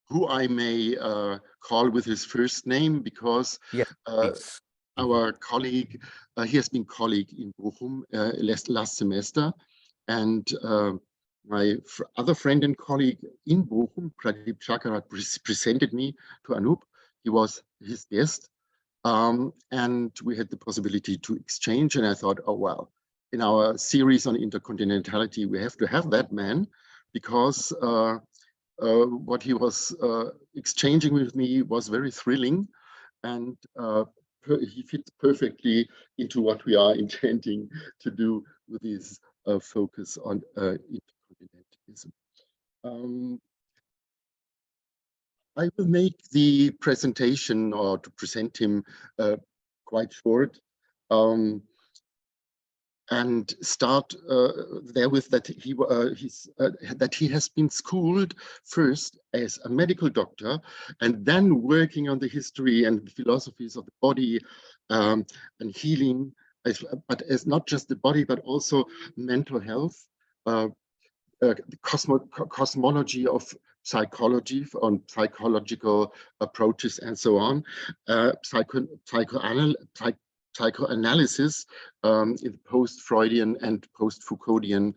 who I may call with his first name, because Yes, please. our colleague, he has been colleague in Bochum last semester, and my other friend and colleague in Bochum, Pradeep Chakarat, presented me to Anup. He was his guest, and we had the possibility to exchange, and I thought, oh, well, in our series on intercontinentality, we have to have that man, because what he was exchanging with me was very thrilling, and he fits perfectly into what we are intending to do with this focus on intercontinentalism. I will make the presentation, or to present him, quite short. And start there with that he has been schooled first as a medical doctor, and then working on the history and philosophies of the body and healing, but as not just the body, but also mental health, the cosmology of psychology, on psychological approaches, and so on, psychoanalysis in post-Freudian and post-Foucauldian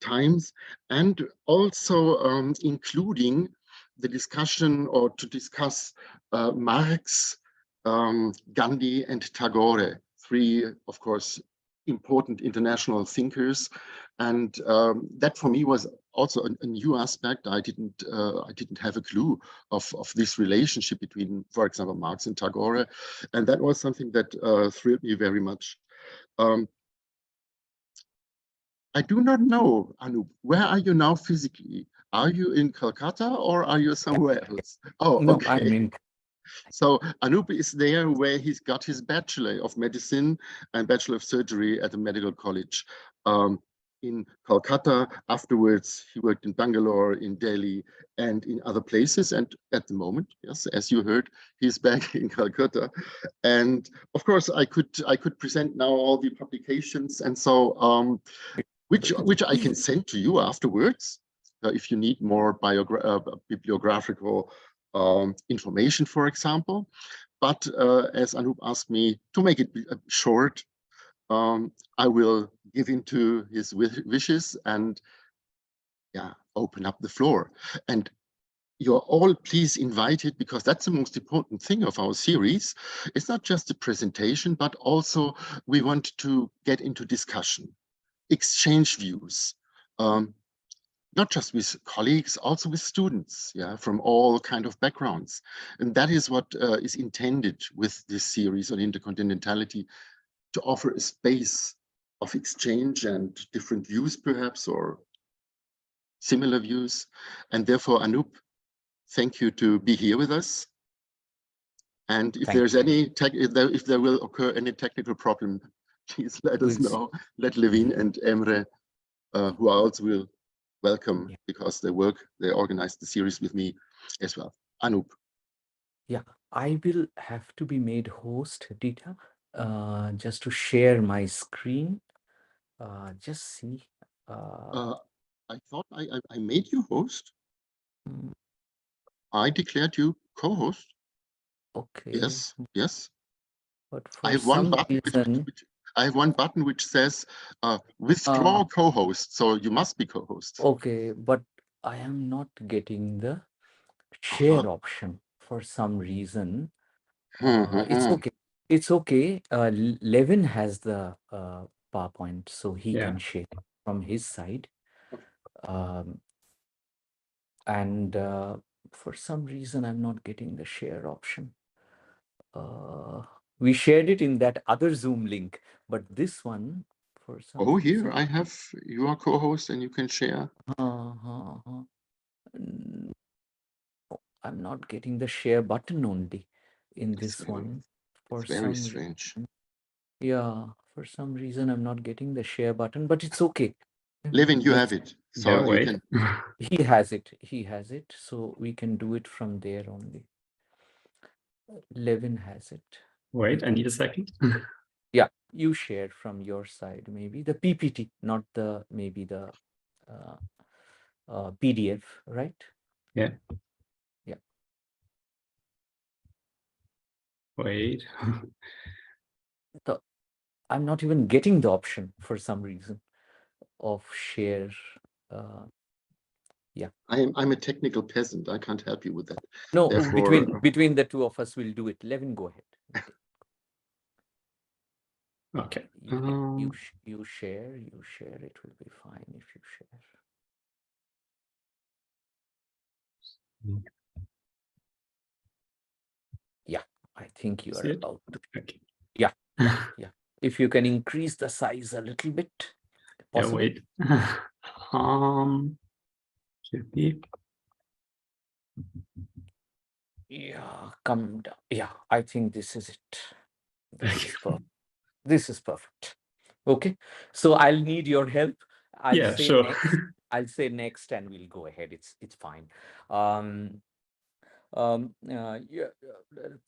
times, and also including the discussion, or to discuss Marx, Gandhi, and Tagore, three, of course, important international thinkers. And that for me was also a new aspect. I didn't have a clue of this relationship between, for example, Marx and Tagore, and that was something that thrilled me very much. I do not know, Anup, where are you now physically? Are you in Calcutta or are you somewhere else? Oh, no, okay. I mean, so Anup is there where he's got his Bachelor of Medicine and Bachelor of Surgery at the Medical College in Calcutta. Afterwards, he worked in Bangalore, in Delhi, and in other places. And at the moment, yes, as you heard, he's back in Calcutta. And of course, I could present now all the publications, and so which I can send to you afterwards if you need more bibliographical information, for example. But as Anup asked me to make it short, I will give in to his wishes and open up the floor. And you're all please invited, because that's the most important thing of our series. It's not just a presentation, but also we want to get into discussion, exchange views, not just with colleagues, also with students, from all kind of backgrounds. And that is what is intended with this series on intercontinentality, to offer a space of exchange and different views, perhaps, or similar views. And therefore, Anup, thank you to be here with us. And if there's any if there will occur any technical problem, please let us know. Let Levin and Emre, who I also will welcome, because they organized the series with me as well. Anup. Yeah, I will have to be made host, Dita, just to share my screen. Just see. I thought I made you host. I declared you co-host. Okay. Yes, yes. But I have one button. I have one button which says withdraw co-host. So you must be co-host. Okay, but I am not getting the share option for some reason. It's okay. It's okay. Levin has the PowerPoint, so he can share from his side. And for some reason, I'm not getting the share option. We shared it in that other Zoom link, but this one, for some reason... here I have your co-host and you can share. No, I'm not getting the share button only in this one. For very strange. Yeah, for some reason I'm not getting the share button, but it's okay. Levin, you have it. So you can. He has it. He has it. So we can do it from there only. Levin has it. Wait, I need a second. Yeah, you share from your side, maybe the PPT, not the maybe the PDF, right? Yeah. Yeah. Wait. I'm not even getting the option for some reason of share. Uh, yeah. I'm a technical peasant. I can't help you with that. No, Therefore, between the two of us, we'll do it. Levin, go ahead. Okay. You share. It will be fine if you share. Yeah, I think you are about to. Okay. Yeah. If you can increase the size a little bit. Possible? Yeah, wait. Should be. Yeah, come down. Yeah, I think this is it. This is perfect. Okay, so I'll need your help. I'll say sure. next. I'll say next, and we'll go ahead. It's fine.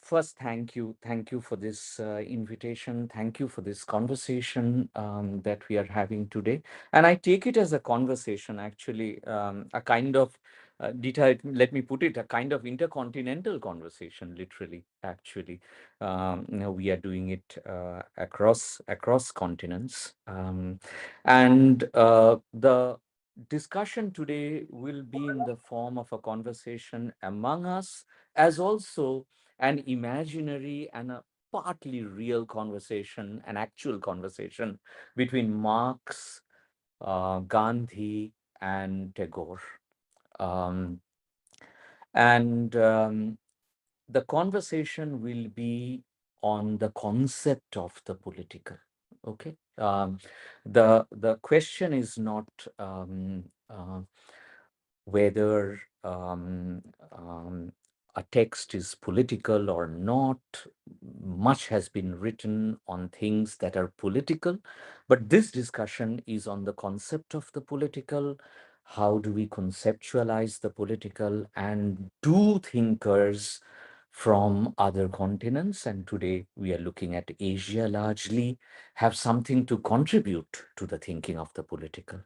First, thank you for this invitation. Thank you for this conversation that we are having today. And I take it as a conversation, actually, a kind of, let me put it, a kind of intercontinental conversation, literally, actually. We are doing it across continents. And the discussion today will be in the form of a conversation among us, as also an imaginary and a partly real conversation, an actual conversation between Marx, Gandhi, and Tagore. And the conversation will be on the concept of the political. Okay. The question is not whether a text is political or not. Much has been written on things that are political, but this discussion is on the concept of the political. How do we conceptualize the political, and do thinkers from other continents, and today we are looking at Asia largely, have something to contribute to the thinking of the political?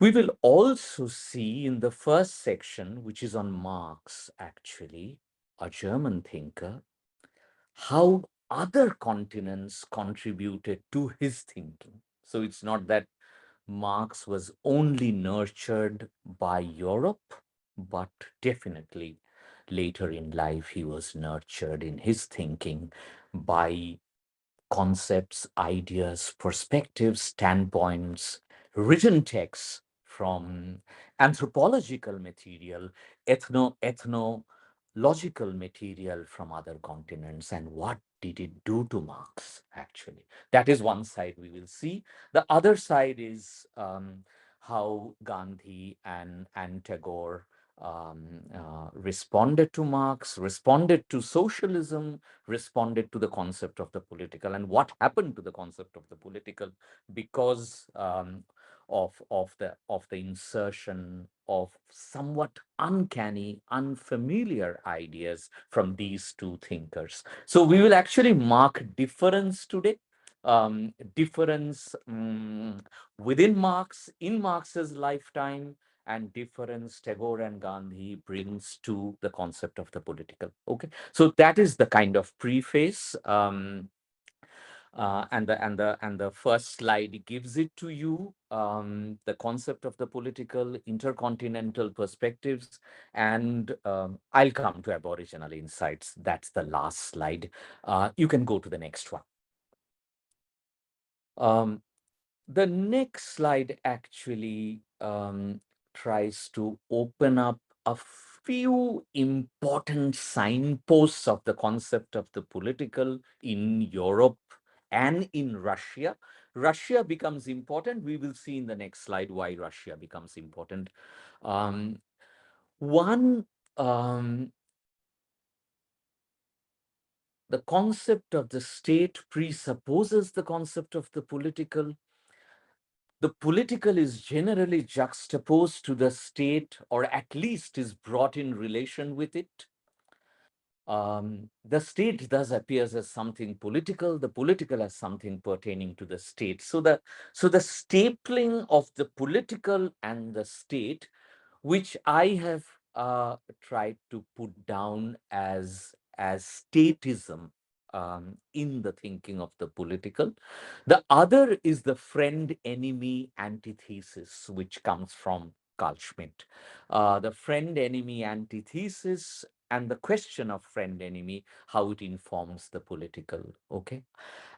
We will also see in the first section, which is on Marx, actually, a German thinker, how other continents contributed to his thinking. So it's not that Marx was only nurtured by Europe, but definitely later in life, he was nurtured in his thinking by concepts, ideas, perspectives, standpoints, written texts from anthropological material, ethnological material from other continents, and what did it do to Marx, actually? That is one side we will see. The other side is how Gandhi and Tagore responded to Marx, responded to socialism, responded to the concept of the political, and what happened to the concept of the political because of the insertion of somewhat uncanny, unfamiliar ideas from these two thinkers. So we will actually mark difference today. Difference within Marx, in Marx's lifetime, and difference Tagore and Gandhi brings to the concept of the political. Okay, so that is the kind of preface, and the first slide gives it to you. The concept of the political, intercontinental perspectives, and I'll come to Aboriginal insights. That's the last slide. You can go to the next one. The next slide actually tries to open up a few important signposts of the concept of the political in Europe and in Russia. Russia becomes important. We will see in the next slide why Russia becomes important. One, the concept of the state presupposes the concept of the political. The political is generally juxtaposed to the state, or at least is brought in relation with it. The state thus appears as something political, the political as something pertaining to the state. So the stapling of the political and the state, which I have tried to put down as statism in the thinking of the political. The other is the friend-enemy antithesis, which comes from Carl Schmitt. The friend-enemy antithesis and the question of friend-enemy, how it informs the political. Okay,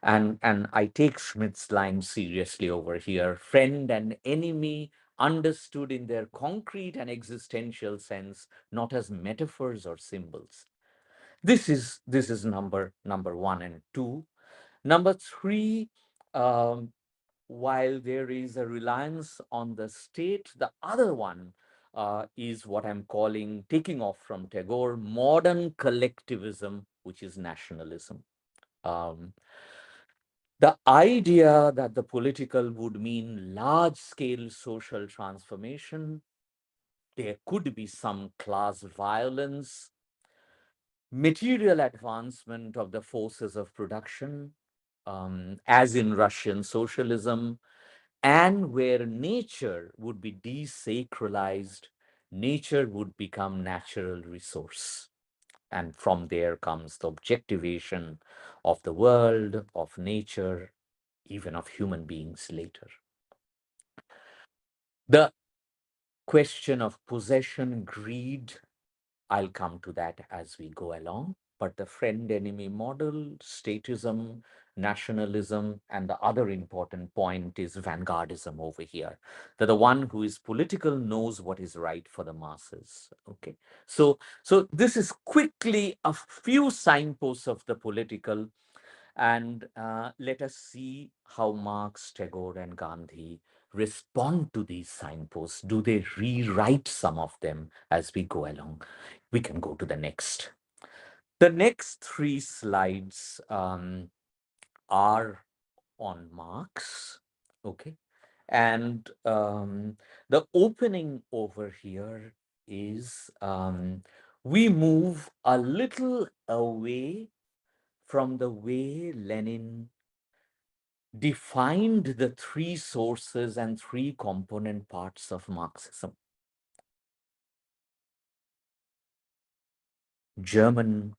and I take Schmidt's line seriously over here. Friend and enemy understood in their concrete and existential sense, not as metaphors or symbols. This is number one and two. Number three, um, while there is a reliance on the state, the other one is what I'm calling, taking off from Tagore, modern collectivism, which is nationalism. Um, the idea that the political would mean large scale social transformation, there could be some class violence, material advancement of the forces of production, as in Russian socialism, and where nature would be desacralized, nature would become natural resource. And from there comes the objectivation of the world, of nature, even of human beings later. The question of possession, greed, I'll come to that as we go along. But the friend enemy model, statism, nationalism, and the other important point is vanguardism over here. That the one who is political knows what is right for the masses. Okay. So this is quickly a few signposts of the political, and let us see how Marx, Tagore, and Gandhi respond to these signposts. Do they rewrite some of them as we go along? We can go to the next. The next three slides are on Marx. Okay. And the opening over here is we move a little away from the way Lenin defined the three sources and three component parts of Marxism. German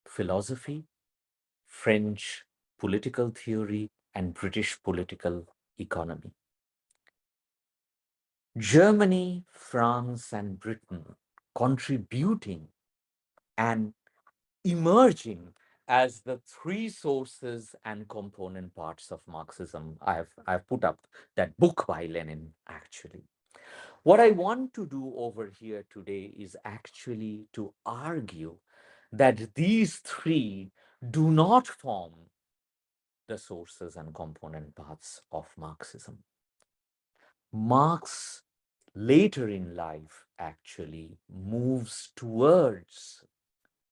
philosophy, French political theory, and British political economy. Germany, France, and Britain contributing and emerging as the three sources and component parts of Marxism. I've put up that book by Lenin, actually. What I want to do over here today is actually to argue that these three do not form the sources and component parts of Marxism. Marx, later in life, actually moves towards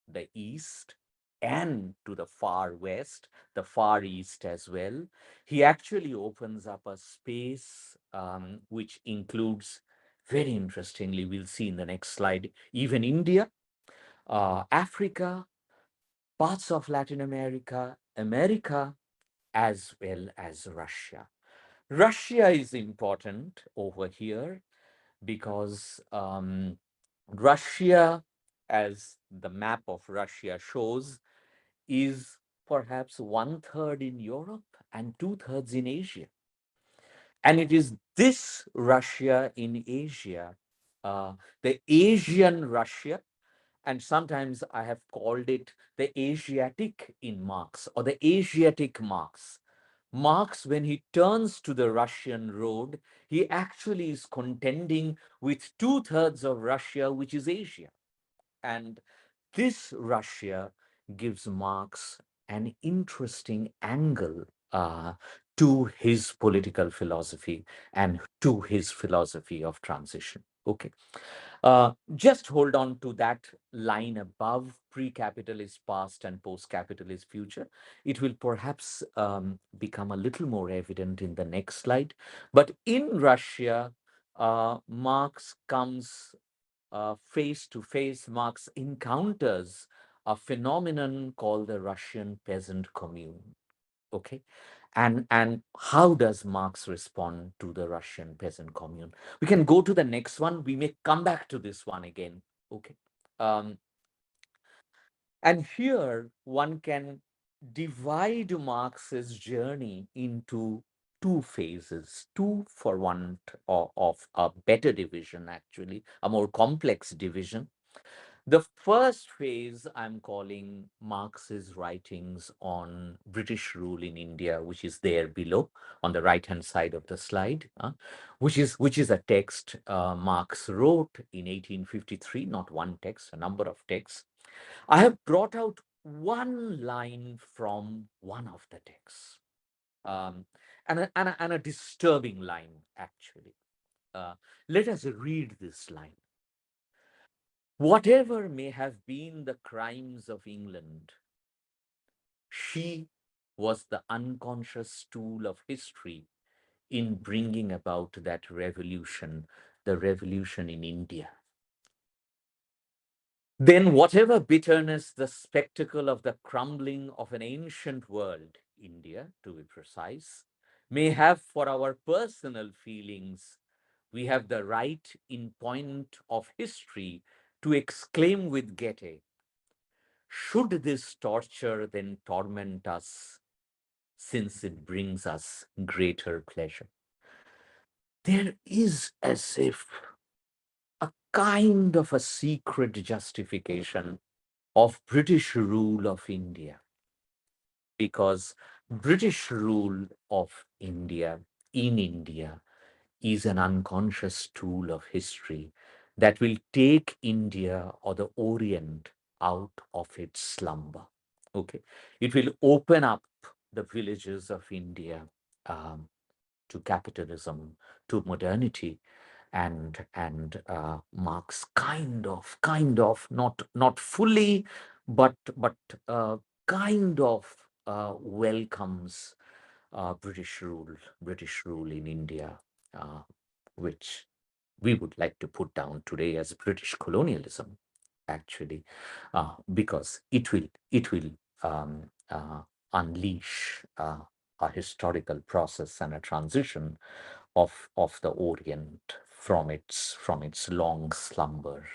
the East and to the far West, the Far East as well. He actually opens up a space which includes, very interestingly, we'll see in the next slide, even India, Africa, parts of Latin America, America, as well as Russia. Russia is important over here because Russia, as the map of Russia shows, is perhaps 1/3 in Europe and 2/3 in Asia. And it is this Russia in Asia, the Asian Russia, and sometimes I have called it the Asiatic in Marx or the Asiatic Marx. Marx, when he turns to the Russian road, he actually is contending with 2/3 of Russia, which is Asia. And this Russia gives Marx an interesting angle to his political philosophy and to his philosophy of transition. Okay. Just hold on to that line above, pre-capitalist past and post-capitalist future. It will perhaps become a little more evident in the next slide. But in Russia, Marx comes face-to-face, Marx encounters a phenomenon called the Russian peasant commune. Okay, and how does Marx respond to the Russian peasant commune? We can go to the next one. We may come back to this one again. Okay, um, and here one can divide Marx's journey into two phases, two for want of a better division, actually, a more complex division. The first phase I'm calling Marx's writings on British rule in India, which is there below on the right-hand side of the slide, which is a text Marx wrote in 1853, not one text, a number of texts. I have brought out one line from one of the texts, and a disturbing line, actually. Let us read this line. Whatever may have been the crimes of England, she was the unconscious tool of history in bringing about that revolution, the revolution in India. Then, whatever bitterness the spectacle of the crumbling of an ancient world, India to be precise, may have for our personal feelings, we have the right in point of history to exclaim with Goethe, should this torture then torment us, since it brings us greater pleasure? There is as if a kind of a secret justification of British rule of India, because British rule of India in India is an unconscious tool of history that will take India or the Orient out of its slumber. Okay, it will open up the villages of India to capitalism, to modernity, and Marx kind of not fully, but kind of welcomes British rule in India, uh, which we would like to put down today as British colonialism, actually, because it will unleash a historical process and a transition of the Orient from its long slumber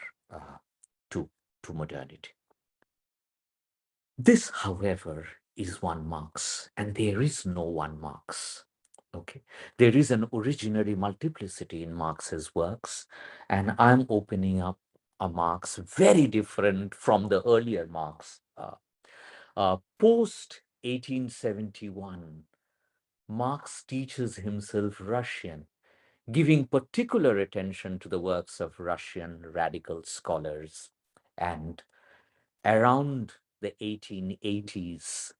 to modernity. This, however, is one Marx, and there is no one Marx. Okay, there is an originary multiplicity in Marx's works, and I'm opening up a Marx very different from the earlier Marx. Post 1871, Marx teaches himself Russian, giving particular attention to the works of Russian radical scholars. And around the 1880s,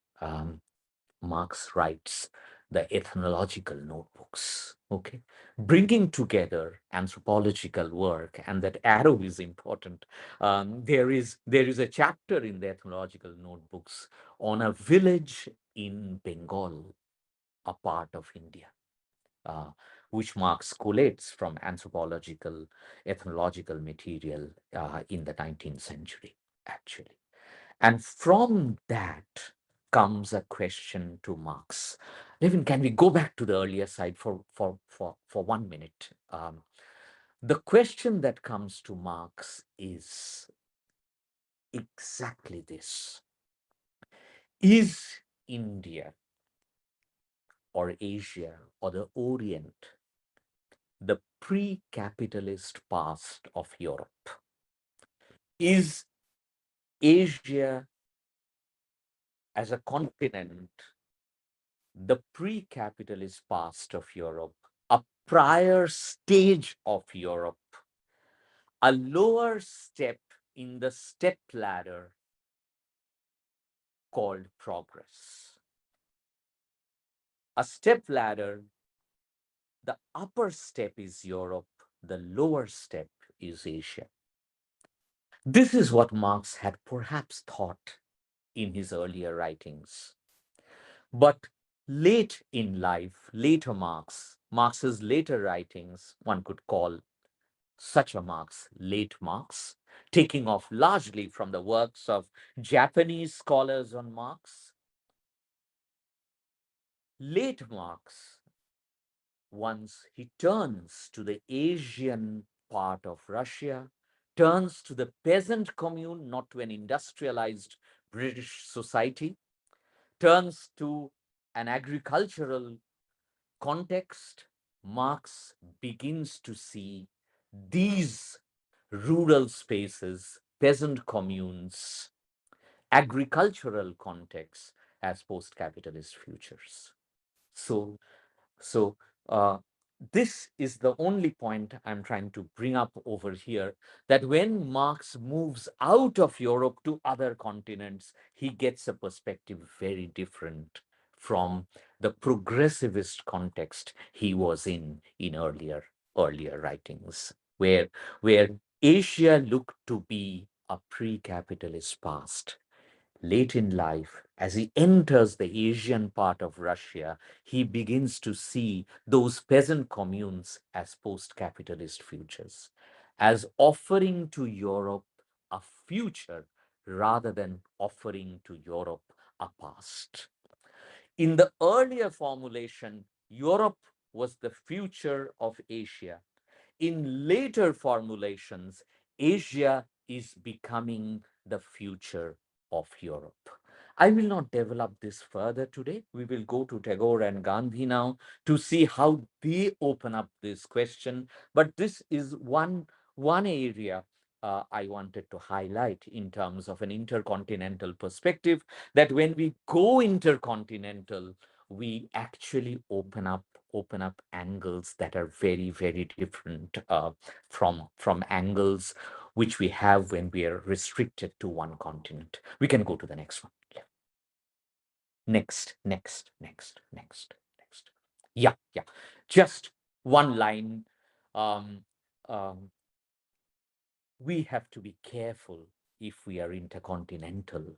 Marx writes the ethnological notebooks, okay, bringing together anthropological work, and that arrow is important. There is a chapter in the ethnological notebooks on a village in Bengal, a part of India, uh, which Marx collates from anthropological, ethnological material in the 19th century, actually. And from that comes a question to Marx. Levin, can we go back to the earlier side for 1 minute? The question that comes to Marx is exactly this. Is India or Asia or the Orient the pre-capitalist past of Europe? Is Asia as a continent the pre-capitalist past of Europe, a prior stage of Europe, a lower step in the step ladder called progress? A step ladder, the upper step is Europe, the lower step is Asia. This is what Marx had perhaps thought in his earlier writings. But late in life, later Marx's later writings, one could call such a Marx, late Marx, taking off largely from the works of Japanese scholars on Marx. Late Marx, once he turns to the Asian part of Russia, turns to the peasant commune, not to an industrialized British society, turns to an agricultural context, Marx begins to see these rural spaces, peasant communes, agricultural contexts as post-capitalist futures. So, so uh, this is the only point I'm trying to bring up over here, that when Marx moves out of Europe to other continents, he gets a perspective very different from the progressivist context he was in earlier writings, where Asia looked to be a pre-capitalist past. Late in life, as he enters the Asian part of Russia, he begins to see those peasant communes as post-capitalist futures, as offering to Europe a future rather than offering to Europe a past. In the earlier formulation, Europe was the future of Asia. In later formulations, Asia is becoming the future of Europe. I will not develop this further today. We will go to Tagore and Gandhi now to see how they open up this question. But this is one area I wanted to highlight in terms of an intercontinental perspective, that when we go intercontinental, we actually open up angles that are very, very different from angles which we have when we are restricted to one continent. We can go to the next one. Yeah. Next. Yeah. Just one line. Um, um, we have to be careful if we are intercontinental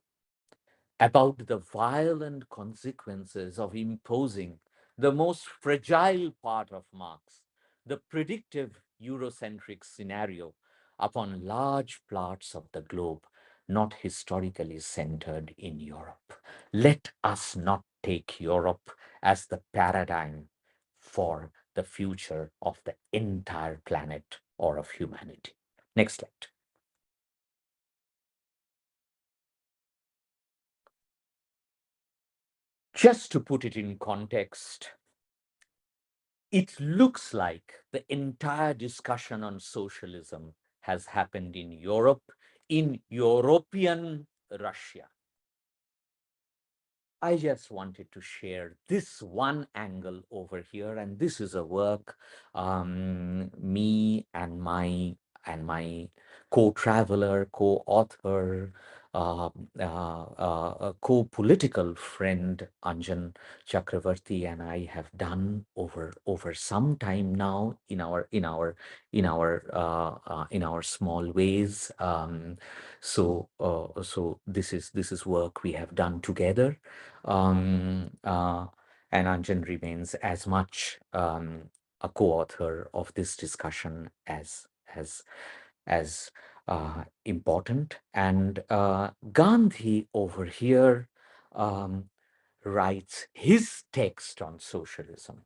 about the violent consequences of imposing the most fragile part of Marx, the predictive Eurocentric scenario, upon large parts of the globe not historically centered in Europe. Let us not take Europe as the paradigm for the future of the entire planet or of humanity. Next slide. Just to put it in context, it looks like the entire discussion on socialism has happened in Europe, in European Russia. I just wanted to share this one angle over here, and this is a work me and my co-traveler, co-author, co-political friend Anjan Chakravarti and I have done over some time now in our small ways. So this is work we have done together, and Anjan remains as much a co-author of this discussion as important. And Gandhi over here writes his text on socialism.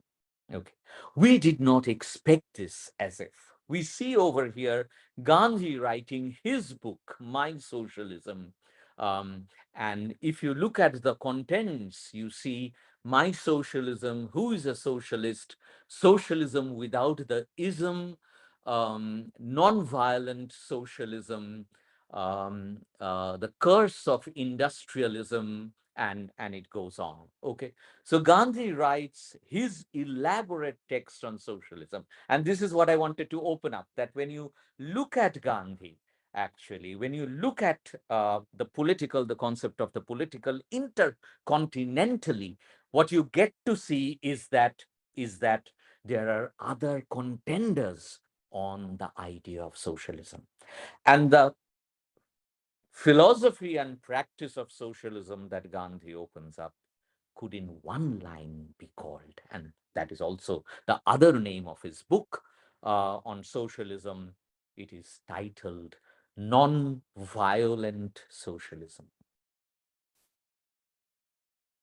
Okay, we did not expect this as if. We see over here Gandhi writing his book, My Socialism. And if you look at the contents, you see My Socialism, who is a socialist, socialism without the ism, non-violent socialism, the curse of industrialism, and it goes on. Okay, so Gandhi writes his elaborate text on socialism, and this is what I wanted to open up, that when you look at Gandhi, actually, when you look at the concept of the political intercontinentally, what you get to see is that there are other contenders on the idea of socialism. And the philosophy and practice of socialism that Gandhi opens up could in one line be called, and that is also the other name of his book, on socialism. It is titled Non-Violent Socialism.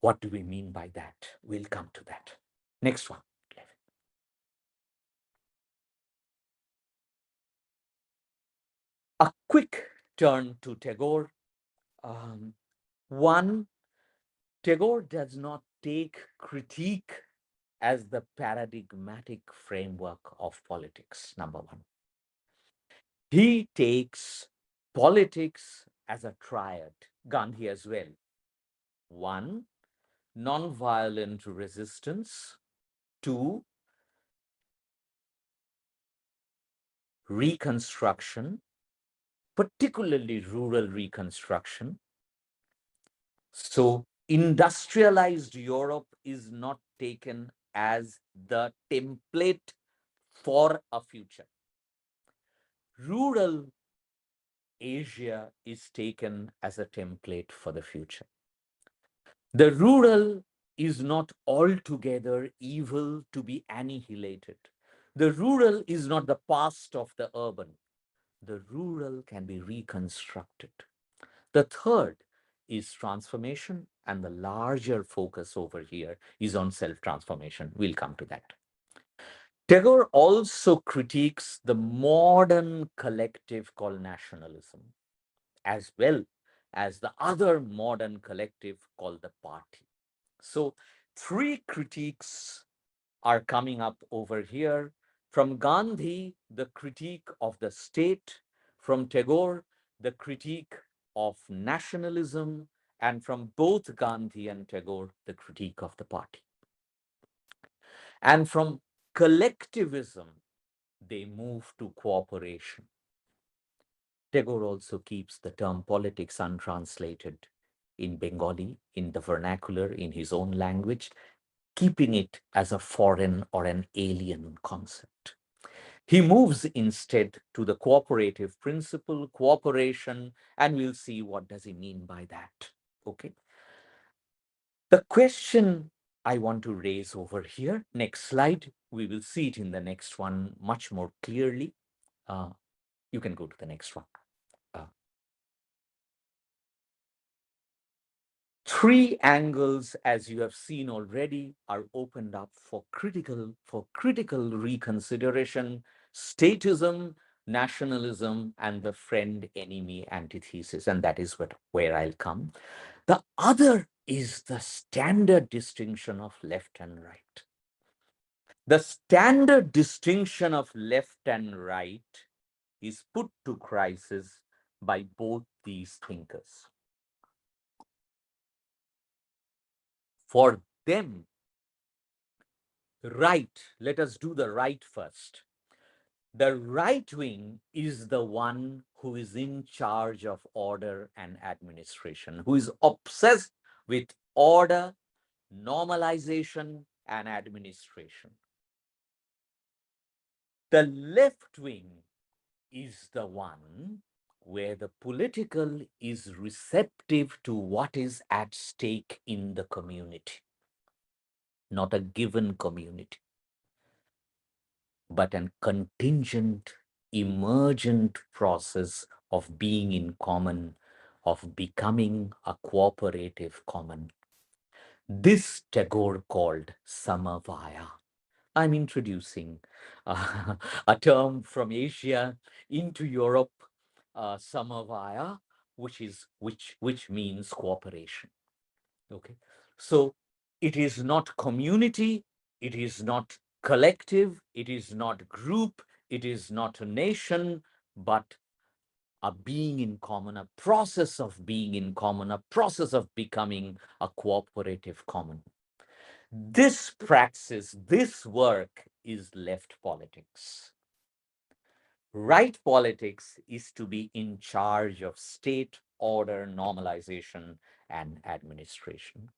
What do we mean by that? We'll come to that. Next one. A quick turn to Tagore. One, Tagore does not take critique as the paradigmatic framework of politics, number one. He takes politics as a triad, Gandhi as well. One, non-violent resistance. Two, reconstruction, particularly rural reconstruction. So industrialized Europe is not taken as the template for a future. Rural Asia is taken as a template for the future. The rural is not altogether evil to be annihilated. The rural is not the past of the urban. The rural can be reconstructed. The third is transformation, and the larger focus over here is on self-transformation. We'll come to that. Tagore also critiques the modern collective called nationalism, as well as the other modern collective called the party. So three critiques are coming up over here. From Gandhi, the critique of the state. From Tagore, the critique of nationalism. And from both Gandhi and Tagore, the critique of the party. And from collectivism, they move to cooperation. Tagore also keeps the term politics untranslated in Bengali, in the vernacular, in his own language, keeping it as a foreign or an alien concept. He moves instead to the cooperative principle, cooperation, and we'll see what does he mean by that. Okay. The question I want to raise over here, next slide, we will see it in the next one much more clearly. You can go to the next one. Three angles, as you have seen already, are opened up for critical reconsideration: statism, nationalism, and the friend-enemy antithesis. And that is where I'll come. The other is the standard distinction of left and right. The standard distinction of left and right is put to crisis by both these thinkers. For them, right, let us do the right first. The right wing is the one who is in charge of order and administration, who is obsessed with order, normalization, and administration. The left wing is the one where the political is receptive to what is at stake in the community, not a given community, but a contingent, emergent process of being in common, of becoming a cooperative common. This Tagore called samavaya. I'm introducing a term from Asia into Europe, samavaya, which means cooperation. Okay, so it is not community, it is not collective, it is not group, it is not a nation, but a being in common, a process of being in common, a process of becoming a cooperative common. This praxis, this work is left politics. Right politics is to be in charge of state, order, normalization, and administration.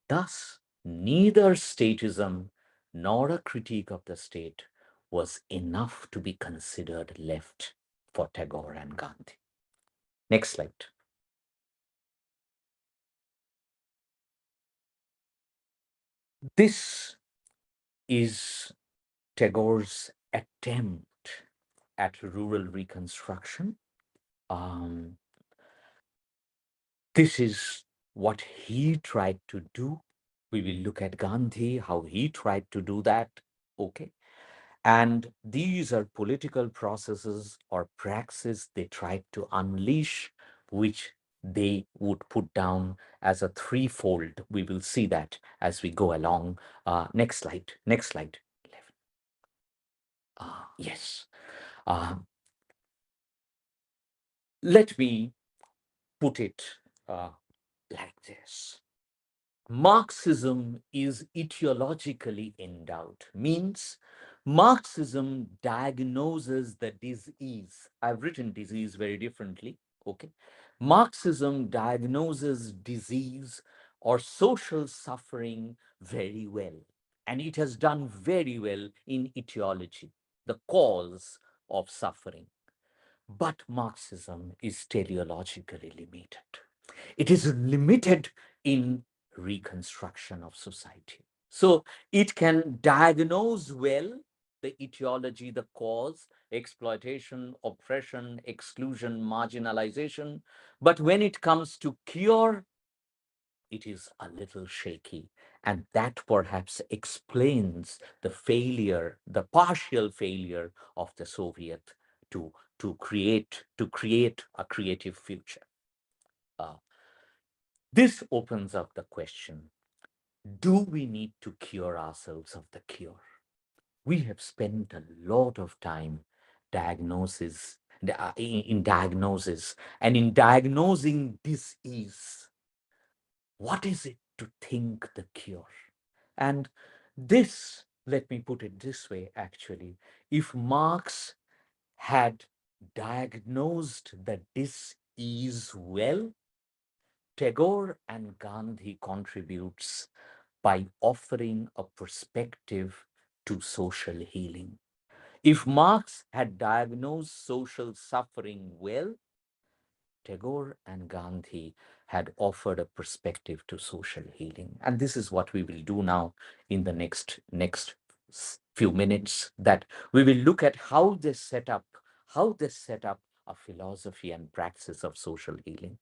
Thus, neither statism nor a critique of the state was enough to be considered left for Tagore and Gandhi. Next slide. This is Tagore's attempt at rural reconstruction. This is what he tried to do. We will look at Gandhi, how he tried to do that. Okay. And these are political processes or praxis they tried to unleash, which they would put down as a threefold. We will see that as we go along. Next slide. Next slide. 11. Yes. Let me put it like this. Marxism is etiologically endowed, means Marxism diagnoses the disease. I've written disease very differently. Okay. Marxism diagnoses disease or social suffering very well. And it has done very well in etiology, the cause of suffering. But Marxism is teleologically limited. It is limited in reconstruction of society. So it can diagnose well the etiology, the cause, exploitation, oppression, exclusion, marginalization. But when it comes to cure, it is a little shaky. And that perhaps explains the failure, the partial failure of the Soviet to create a creative future. This opens up the question, do we need to cure ourselves of the cure? We have spent a lot of time in diagnosis and in diagnosing disease. What is it to think the cure? And this, let me put it this way, actually, if Marx had diagnosed the disease well, Tagore and Gandhi contributes by offering a perspective to social healing. If Marx had diagnosed social suffering well, Tagore and Gandhi had offered a perspective to social healing. And this is what we will do now in the next few minutes, that we will look at how they set up a philosophy and praxis of social healing.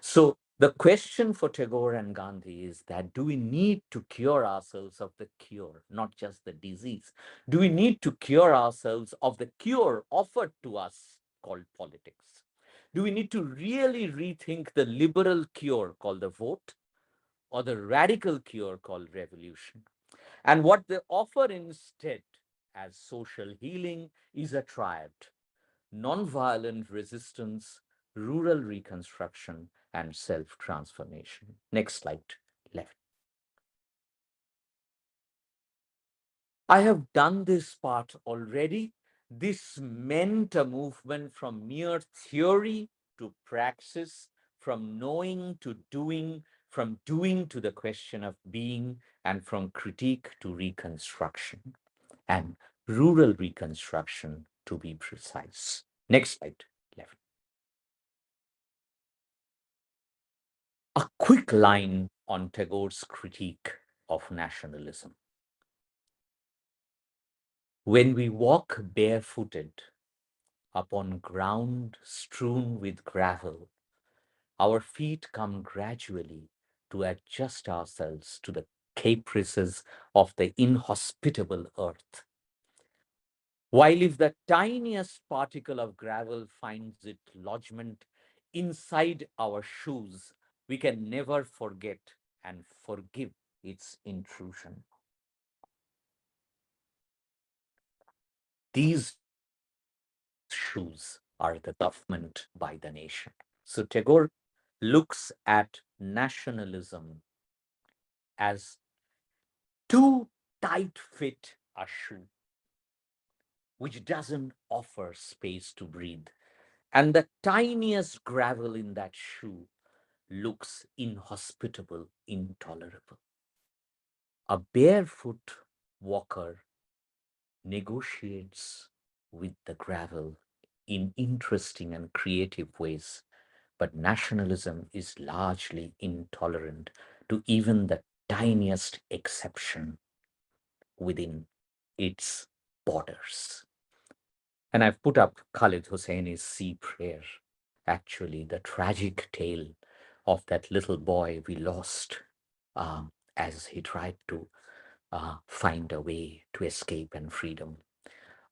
So the question for Tagore and Gandhi is that, do we need to cure ourselves of the cure, not just the disease? Do we need to cure ourselves of the cure offered to us called politics? Do we need to really rethink the liberal cure called the vote or the radical cure called revolution? And what they offer instead as social healing is a triad: nonviolent resistance, rural reconstruction, and self-transformation. Next slide, left. I have done this part already. This meant a movement from mere theory to praxis, from knowing to doing, from doing to the question of being, and from critique to reconstruction, and rural reconstruction to be precise. Next slide, left. A quick line on Tagore's critique of nationalism. When we walk barefooted upon ground strewn with gravel, our feet come gradually to adjust ourselves to the caprices of the inhospitable earth. While if the tiniest particle of gravel finds its lodgment inside our shoes, we can never forget and forgive its intrusion. These shoes are the government by the nation. So Tagore looks at nationalism as too tight fit a shoe, which doesn't offer space to breathe. And the tiniest gravel in that shoe looks inhospitable, intolerable. A barefoot walker negotiates with the gravel in interesting and creative ways, but nationalism is largely intolerant to even the tiniest exception within its borders. And I've put up Khalid Hosseini's Sea Prayer, actually the tragic tale of that little boy we lost as he tried to find a way to escape and freedom,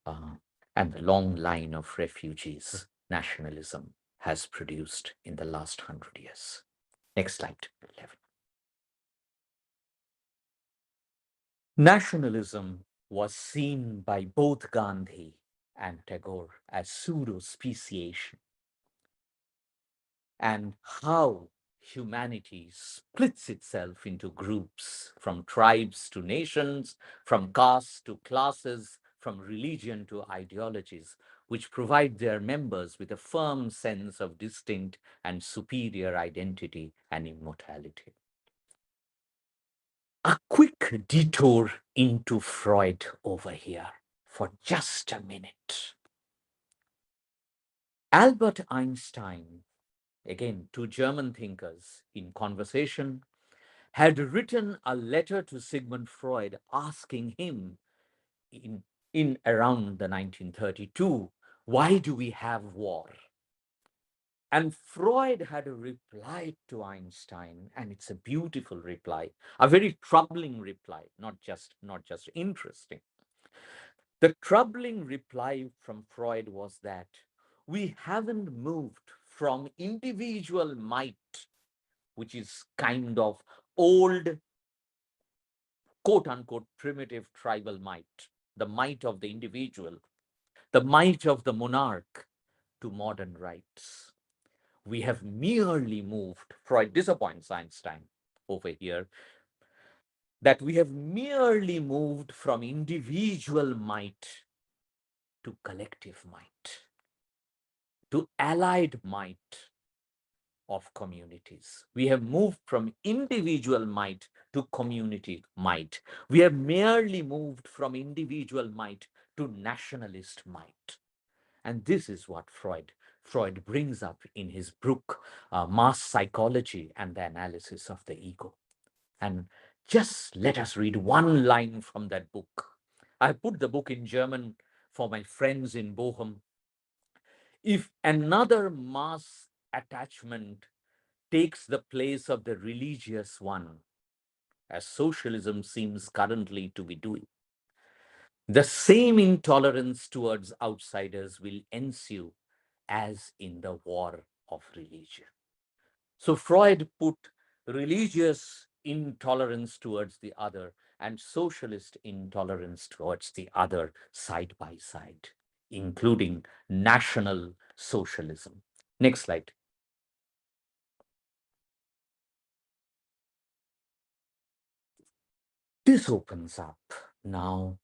and the long line of refugees nationalism has produced in the last 100 years. Next slide, 11. Nationalism was seen by both Gandhi and Tagore as pseudo-speciation, and how humanity splits itself into groups, from tribes to nations, from castes to classes, from religion to ideologies, which provide their members with a firm sense of distinct and superior identity and immortality. A quick detour into Freud over here for just a minute. Albert Einstein, again, two German thinkers in conversation, had written a letter to Sigmund Freud asking him in around the 1932, why do we have war? And Freud had a reply to Einstein, and it's a beautiful reply, a very troubling reply, not just interesting. The troubling reply from Freud was that we haven't moved from individual might, which is kind of old, quote unquote, primitive tribal might, the might of the individual, the might of the monarch, to modern rights. We have merely moved, Freud disappoints Einstein over here, that we have merely moved from individual might to collective might, to allied might of communities. We have moved from individual might to community might. We have merely moved from individual might to nationalist might. And this is what Freud brings up in his book, Mass Psychology and the Analysis of the Ego. And just let us read one line from that book. I put the book in German for my friends in Bochum. If another mass attachment takes the place of the religious one, as socialism seems currently to be doing, the same intolerance towards outsiders will ensue as in the war of religion. So Freud put religious intolerance towards the other and socialist intolerance towards the other side by side, including national socialism. Next slide. This opens up now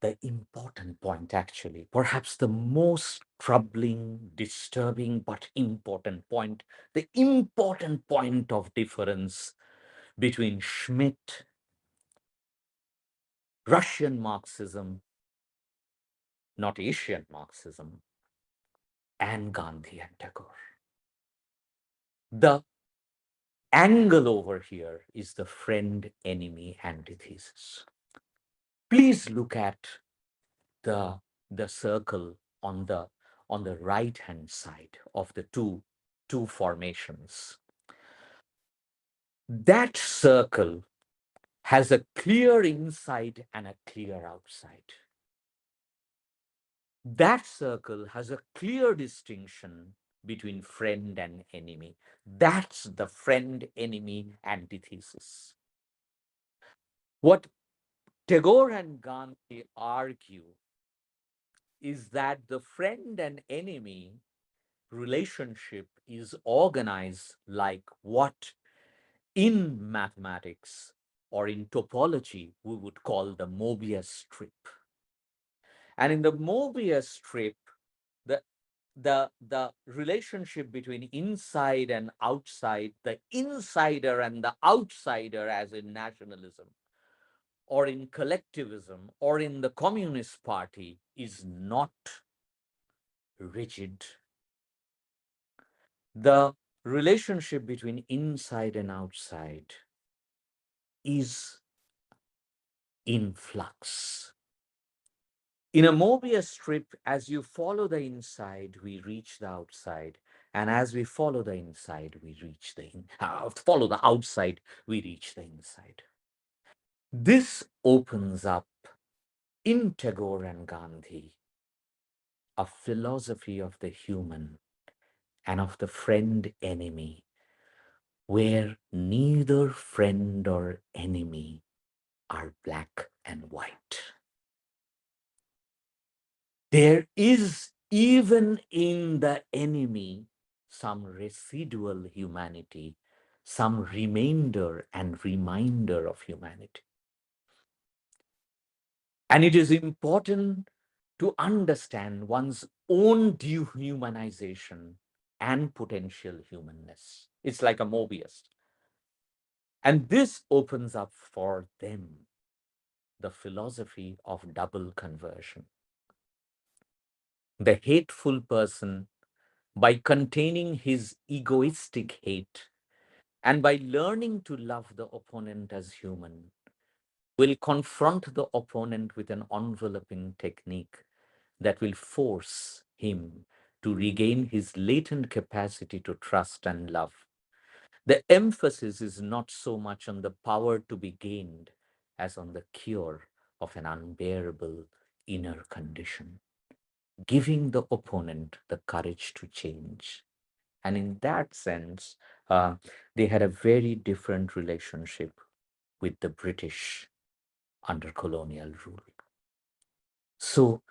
the important point, actually, perhaps the most troubling, disturbing, but important point, the important point of difference between Schmitt, Russian Marxism, not Asian Marxism, and Gandhi and Tagore. The angle over here is the friend-enemy antithesis. Please look at the circle on the right-hand side of the two formations. That circle has a clear inside and a clear outside. That circle has a clear distinction between friend and enemy. That's the friend-enemy antithesis. What Tagore and Gandhi argue is that the friend and enemy relationship is organized like what in mathematics or in topology we would call the Mobius strip. And in the Mobius strip, the relationship between inside and outside, the insider and the outsider, as in nationalism or in collectivism or in the Communist Party, is not rigid. The relationship between inside and outside is in flux. In a Mobius strip, as you follow the inside, we reach the outside. And as we follow the inside, we reach follow the outside, we reach the inside. This opens up in Tagore and Gandhi a philosophy of the human and of the friend enemy, where neither friend or enemy are black and white. There is, even in the enemy, some residual humanity, some remainder and reminder of humanity. And it is important to understand one's own dehumanization and potential humanness. It's like a Mobius. And this opens up for them the philosophy of double conversion. The hateful person, by containing his egoistic hate and by learning to love the opponent as human, will confront the opponent with an enveloping technique that will force him to regain his latent capacity to trust and love. The emphasis is not so much on the power to be gained as on the cure of an unbearable inner condition, giving the opponent the courage to change. And in that sense, they had a very different relationship with the British under colonial rule. So,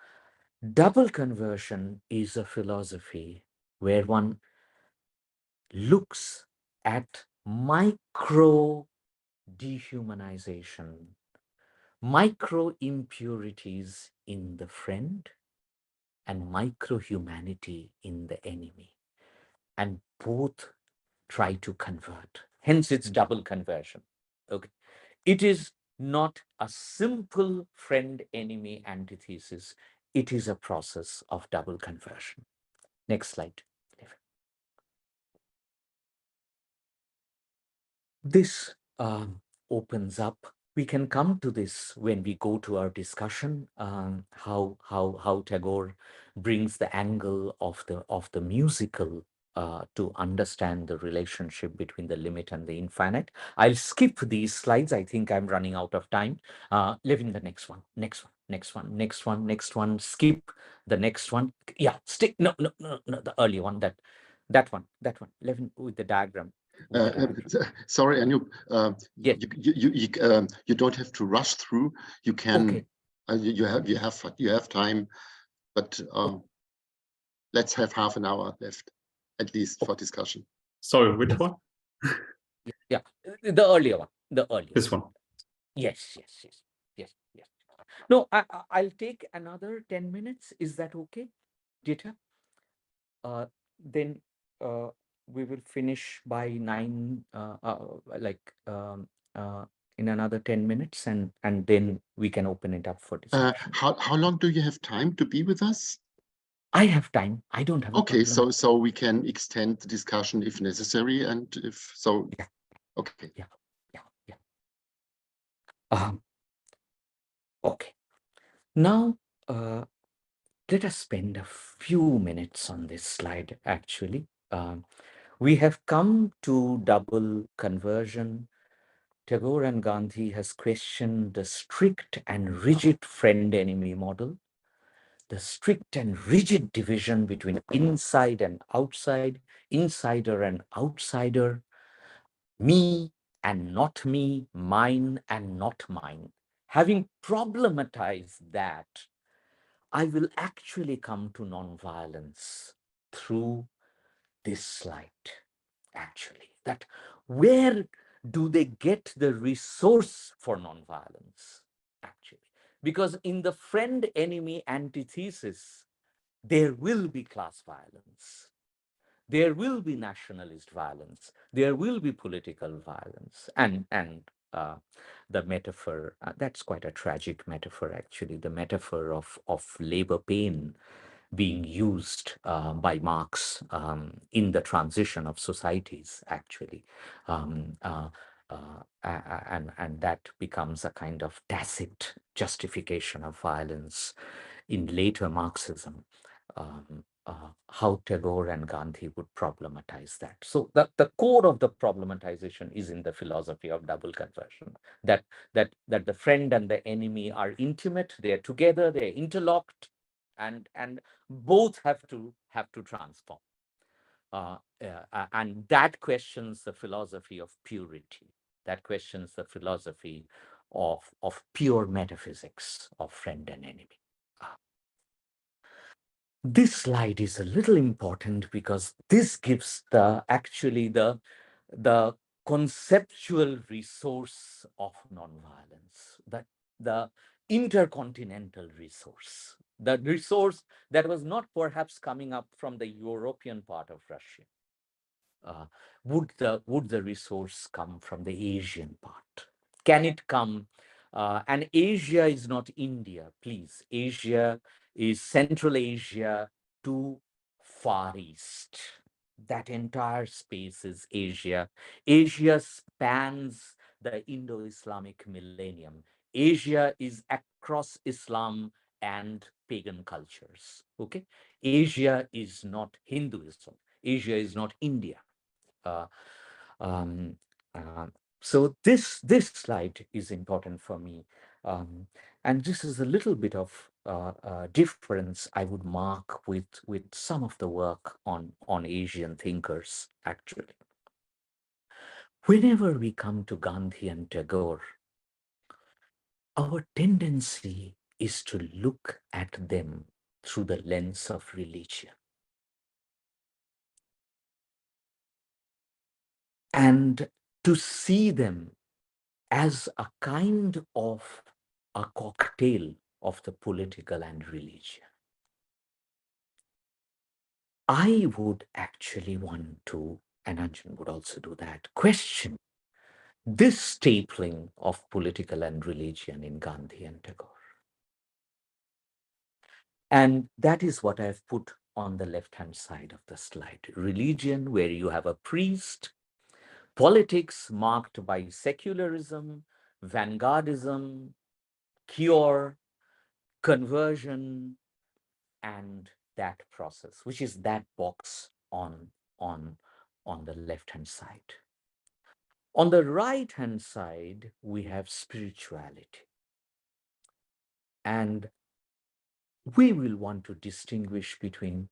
double conversion is a philosophy where one looks at micro dehumanization, micro impurities in the friend, and micro humanity in the enemy. And both try to convert. Hence, it's double conversion. Okay. It is not a simple friend enemy antithesis, it is a process of double conversion. Next slide. This opens up. We can come to this when we go to our discussion. How Tagore brings the angle of the musical to understand the relationship between the limit and the infinite. I'll skip these slides. I think I'm running out of time. Living the next one, next one, next one, next one, next one. Skip the next one. Yeah, stick. No, the early one. That one. Living with the diagram. Sorry, Anu, Yeah. you don't have to rush through. You can. Okay. You have time, but let's have half an hour left, at least, for discussion. Sorry, which one? Yeah, the earlier one. The earlier. This one. Yes. No, I'll take another 10 minutes. Is that okay, Dita? Then we will finish by 9, in another 10 minutes, and then we can open it up for discussion. How long do you have time to be with us? I have time. I don't have a Okay, problem. so we can extend the discussion if necessary, and if so. Yeah. Okay. Yeah. Okay. Now, let us spend a few minutes on this slide, actually. We have come to double conversion. Tagore and Gandhi has questioned the strict and rigid friend-enemy model, the strict and rigid division between inside and outside, insider and outsider, me and not me, mine and not mine. Having problematized that, I will actually come to nonviolence through this slide, actually. That where do they get the resource for nonviolence, actually? Because in the friend-enemy antithesis, there will be class violence. There will be nationalist violence. There will be political violence. And the metaphor, that's quite a tragic metaphor, actually, the metaphor of labor pain being used by Marx in the transition of societies, actually. And that becomes a kind of tacit justification of violence in later Marxism, how Tagore and Gandhi would problematize that. So the core of the problematization is in the philosophy of double conversion, that the friend and the enemy are intimate, they're together, they're interlocked, and both have to transform. And that questions the philosophy of purity. That questions the philosophy of pure metaphysics of friend and enemy. This slide is a little important because this gives actually the conceptual resource of nonviolence, the intercontinental resource, the resource that was not perhaps coming up from the European part of Russia. Would the resource come from the Asian part? Can it come? And Asia is not India, please. Asia is Central Asia to Far East. That entire space is Asia. Asia spans the Indo-Islamic millennium. Asia is across Islam and pagan cultures. Okay, Asia is not Hinduism. Asia is not India. Uh, um, uh, so this slide is important for me, and this is a little bit of difference I would mark with some of the work on Asian thinkers. Actually, whenever we come to Gandhi and Tagore, our tendency is to look at them through the lens of religion. And to see them as a kind of a cocktail of the political and religion. I would actually want to, and Anjan would also do that, question this stapling of political and religion in Gandhi and Tagore. And that is what I've put on the left-hand side of the slide. Religion, where you have a priest, politics marked by secularism, vanguardism, cure, conversion, and that process, which is that box on the left-hand side. On the right-hand side, we have spirituality. And we will want to distinguish between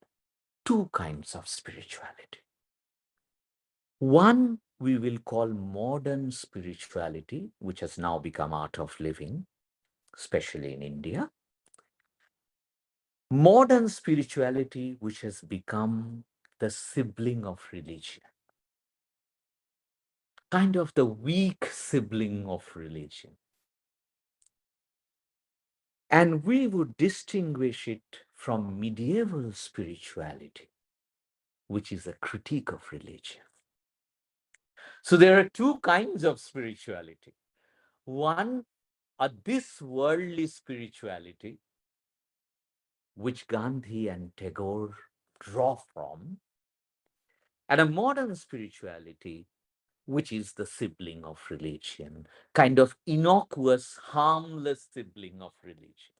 two kinds of spirituality. One we will call modern spirituality, which has now become art of living, especially in India. Modern spirituality, which has become the sibling of religion, kind of the weak sibling of religion. And we would distinguish it from medieval spirituality, which is a critique of religion. So there are two kinds of spirituality. One, this worldly spirituality, which Gandhi and Tagore draw from, and a modern spirituality, which is the sibling of religion, kind of innocuous, harmless sibling of religion.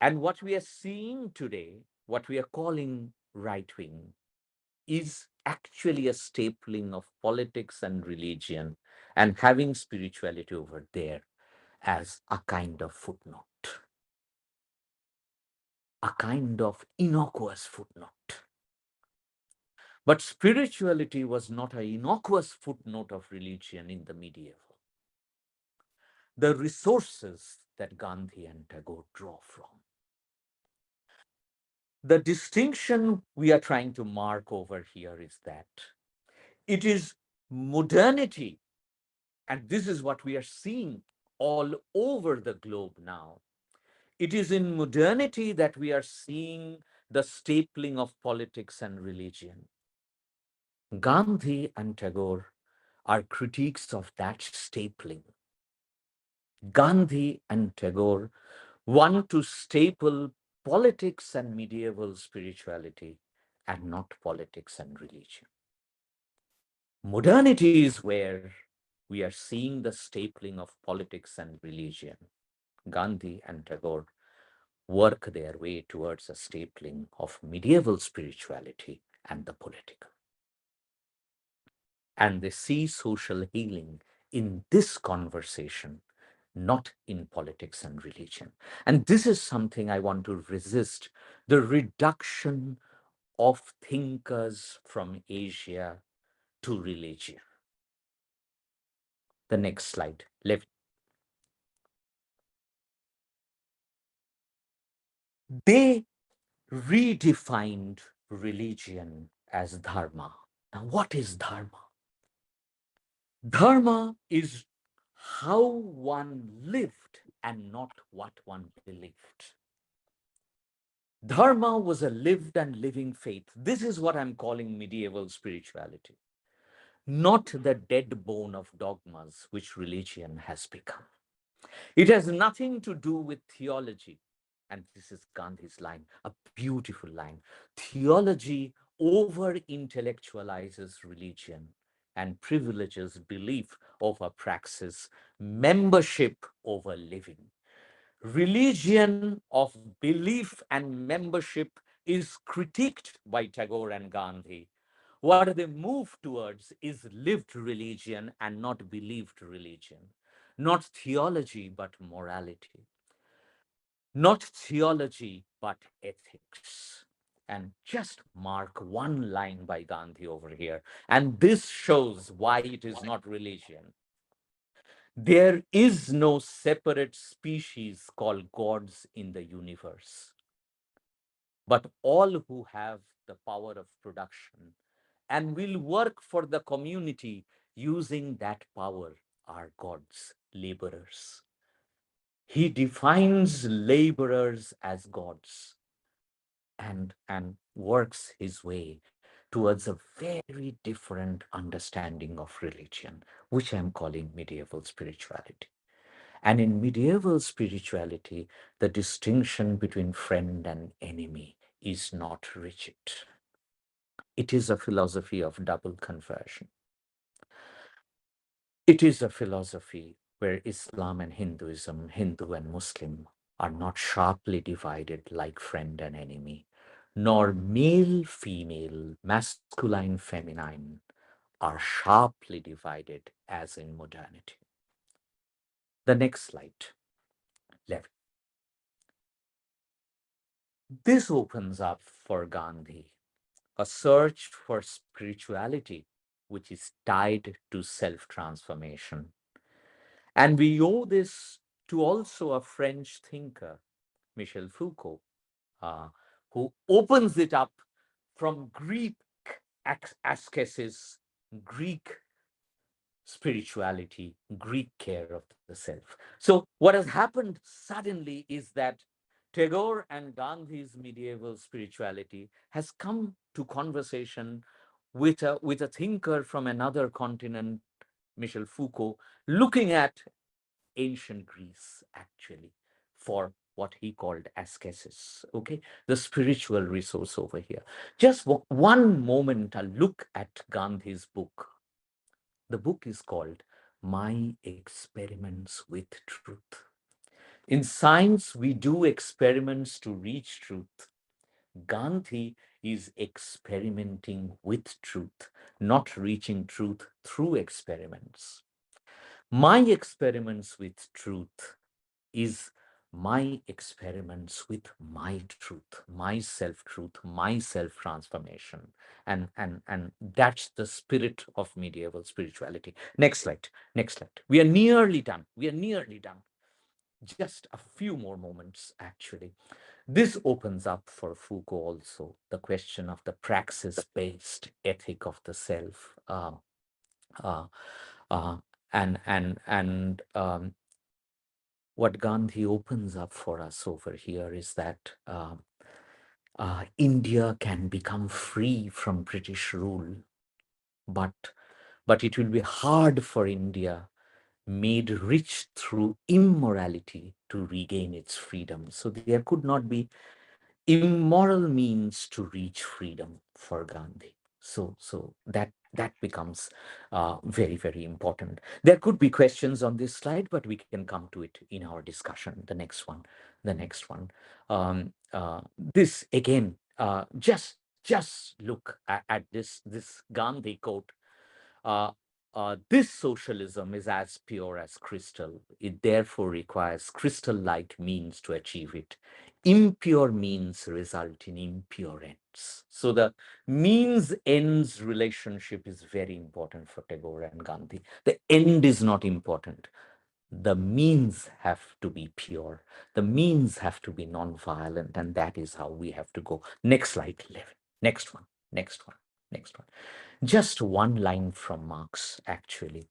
And what we are seeing today, what we are calling right-wing, is actually a stapling of politics and religion and having spirituality over there as a kind of footnote, a kind of innocuous footnote. But spirituality was not an innocuous footnote of religion in the medieval. The resources that Gandhi and Tagore draw from. The distinction we are trying to mark over here is that it is modernity, and this is what we are seeing all over the globe now. It is in modernity that we are seeing the stapling of politics and religion. Gandhi and Tagore are critiques of that stapling. Gandhi and Tagore want to staple politics and medieval spirituality and not politics and religion. Modernity is where we are seeing the stapling of politics and religion. Gandhi and Tagore work their way towards a stapling of medieval spirituality and the political. And they see social healing in this conversation, not in politics and religion. And this is something I want to resist, the reduction of thinkers from Asia to religion. The next slide. They redefined religion as dharma. Now, what is dharma? Dharma is how one lived and not what one believed. Dharma was a lived and living faith. This is what I'm calling medieval spirituality, not the dead bone of dogmas which religion has become. It has nothing to do with theology. And this is Gandhi's line, a beautiful line. Theology over intellectualizes religion and privileges belief over praxis, membership over living. Religion of belief and membership is critiqued by Tagore and Gandhi. What they move towards is lived religion and not believed religion, not theology, but morality, not theology, but ethics. And just mark one line by Gandhi over here. And this shows why it is not religion. There is no separate species called gods in the universe, but all who have the power of production and will work for the community using that power are gods, laborers. He defines laborers as gods and works his way towards a very different understanding of religion, which I'm calling medieval spirituality. And in medieval spirituality, the distinction between friend and enemy is not rigid. It is a philosophy of double conversion. It is a philosophy where Islam and Hinduism, Hindu and Muslim, are not sharply divided like friend and enemy, nor male, female, masculine, feminine are sharply divided as in modernity. The next slide. Left. This opens up for Gandhi a search for spirituality which is tied to self-transformation. And we owe this to also a French thinker, Michel Foucault, uh, who opens it up from Greek ascesis, Greek spirituality, Greek care of the self. So what has happened suddenly is that Tagore and Gandhi's medieval spirituality has come to conversation with a thinker from another continent, Michel Foucault, looking at ancient Greece, actually, for what he called ascesis, okay? The spiritual resource over here. Just one moment, a look at Gandhi's book. The book is called My Experiments with Truth. In science, we do experiments to reach truth. Gandhi is experimenting with truth, not reaching truth through experiments. My experiments with truth is my experiments with my truth, my self-truth, my self-transformation. And that's the spirit of medieval spirituality. Next slide, next slide. We are nearly done. We are nearly done. Just a few more moments, actually. This opens up for Foucault also the question of the praxis-based ethic of the self. Uh, uh, and what Gandhi opens up for us over here is that India can become free from British rule, but it will be hard for India, made rich through immorality, to regain its freedom. So there could not be immoral means to reach freedom for Gandhi. So that becomes very, very important. There could be questions on this slide, but we can come to it in our discussion. The next one. the next one. This again, just look at this Gandhi quote. This socialism is as pure as crystal. It therefore requires crystal-like means to achieve it. Impure means result in impure ends. So the means-ends relationship is very important for Tagore and Gandhi. The end is not important. The means have to be pure. The means have to be non-violent, and that is how we have to go. Next slide, 11. Next one, next one, next one. Just one line from Marx, actually.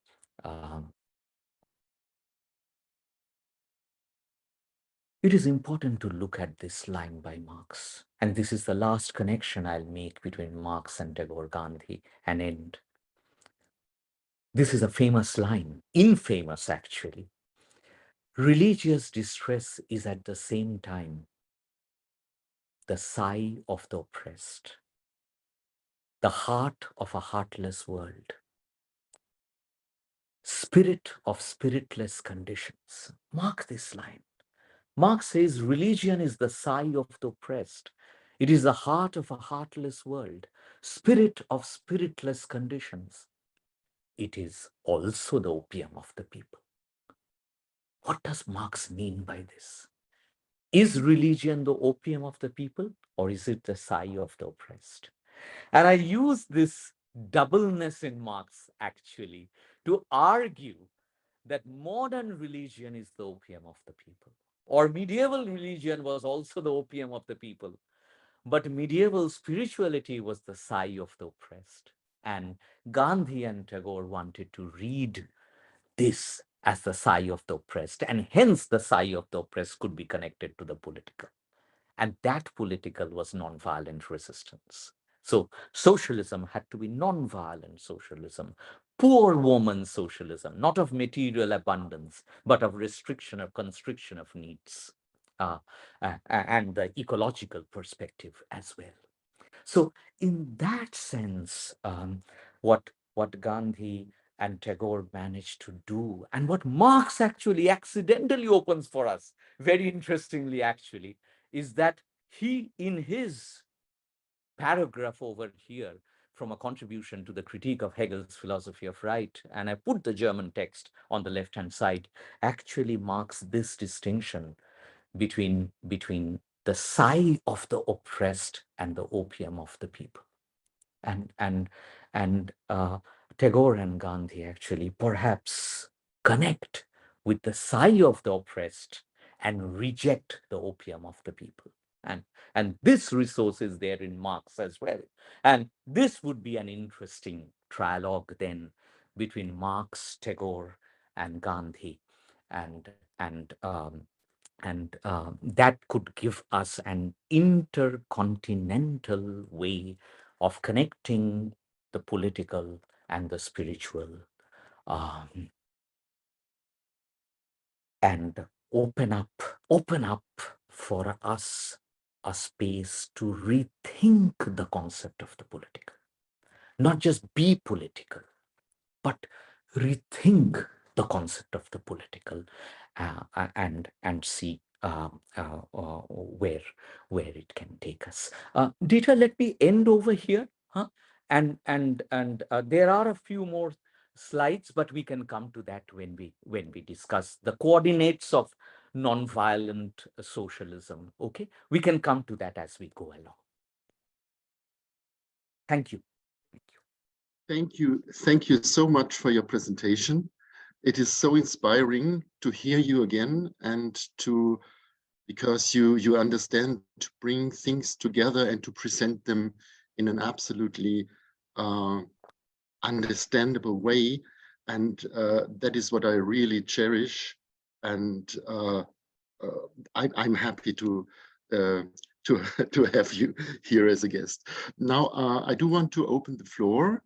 It is important to look at this line by Marx. And this is the last connection I'll make between Marx and Tagore Gandhi and end. This is a famous line, infamous actually. Religious distress is at the same time the sigh of the oppressed, the heart of a heartless world, spirit of spiritless conditions. Mark this line. Marx says religion is the sigh of the oppressed. It is the heart of a heartless world, spirit of spiritless conditions. It is also the opium of the people. What does Marx mean by this? Is religion the opium of the people, or is it the sigh of the oppressed? And I use this doubleness in Marx actually to argue that modern religion is the opium of the people, or medieval religion was also the opium of the people, but medieval spirituality was the sigh of the oppressed. And Gandhi and Tagore wanted to read this as the sigh of the oppressed, and hence the sigh of the oppressed could be connected to the political. And that political was nonviolent resistance. So socialism had to be nonviolent socialism, poor woman socialism, not of material abundance, but of restriction or constriction of needs, and the ecological perspective as well. So in that sense, what Gandhi and Tagore managed to do, and what Marx actually accidentally opens for us, very interestingly actually, is that he, in his paragraph over here, from a contribution to the critique of Hegel's philosophy of right, and I put the German text on the left-hand side, actually marks this distinction between the sigh of the oppressed and the opium of the people. And Tagore and Gandhi actually perhaps connect with the sigh of the oppressed and reject the opium of the people. And this resource is there in Marx as well. And this would be an interesting trialogue then between Marx, Tagore, and Gandhi, and that could give us an intercontinental way of connecting the political and the spiritual, and open up for us a space to rethink the concept of the political. Not just be political, but rethink the concept of the political, and see where it can take us. Dieter, let me end over here, huh? And there are a few more slides, but we can come to that when we discuss the coordinates of nonviolent socialism. Okay, we can come to that as we go along. Thank you. Thank you. Thank you so much for your presentation. It is so inspiring to hear you again, and because you understand to bring things together and to present them in an absolutely understandable way. And that is what I really cherish. And I'm happy to have you here as a guest. Now, I do want to open the floor.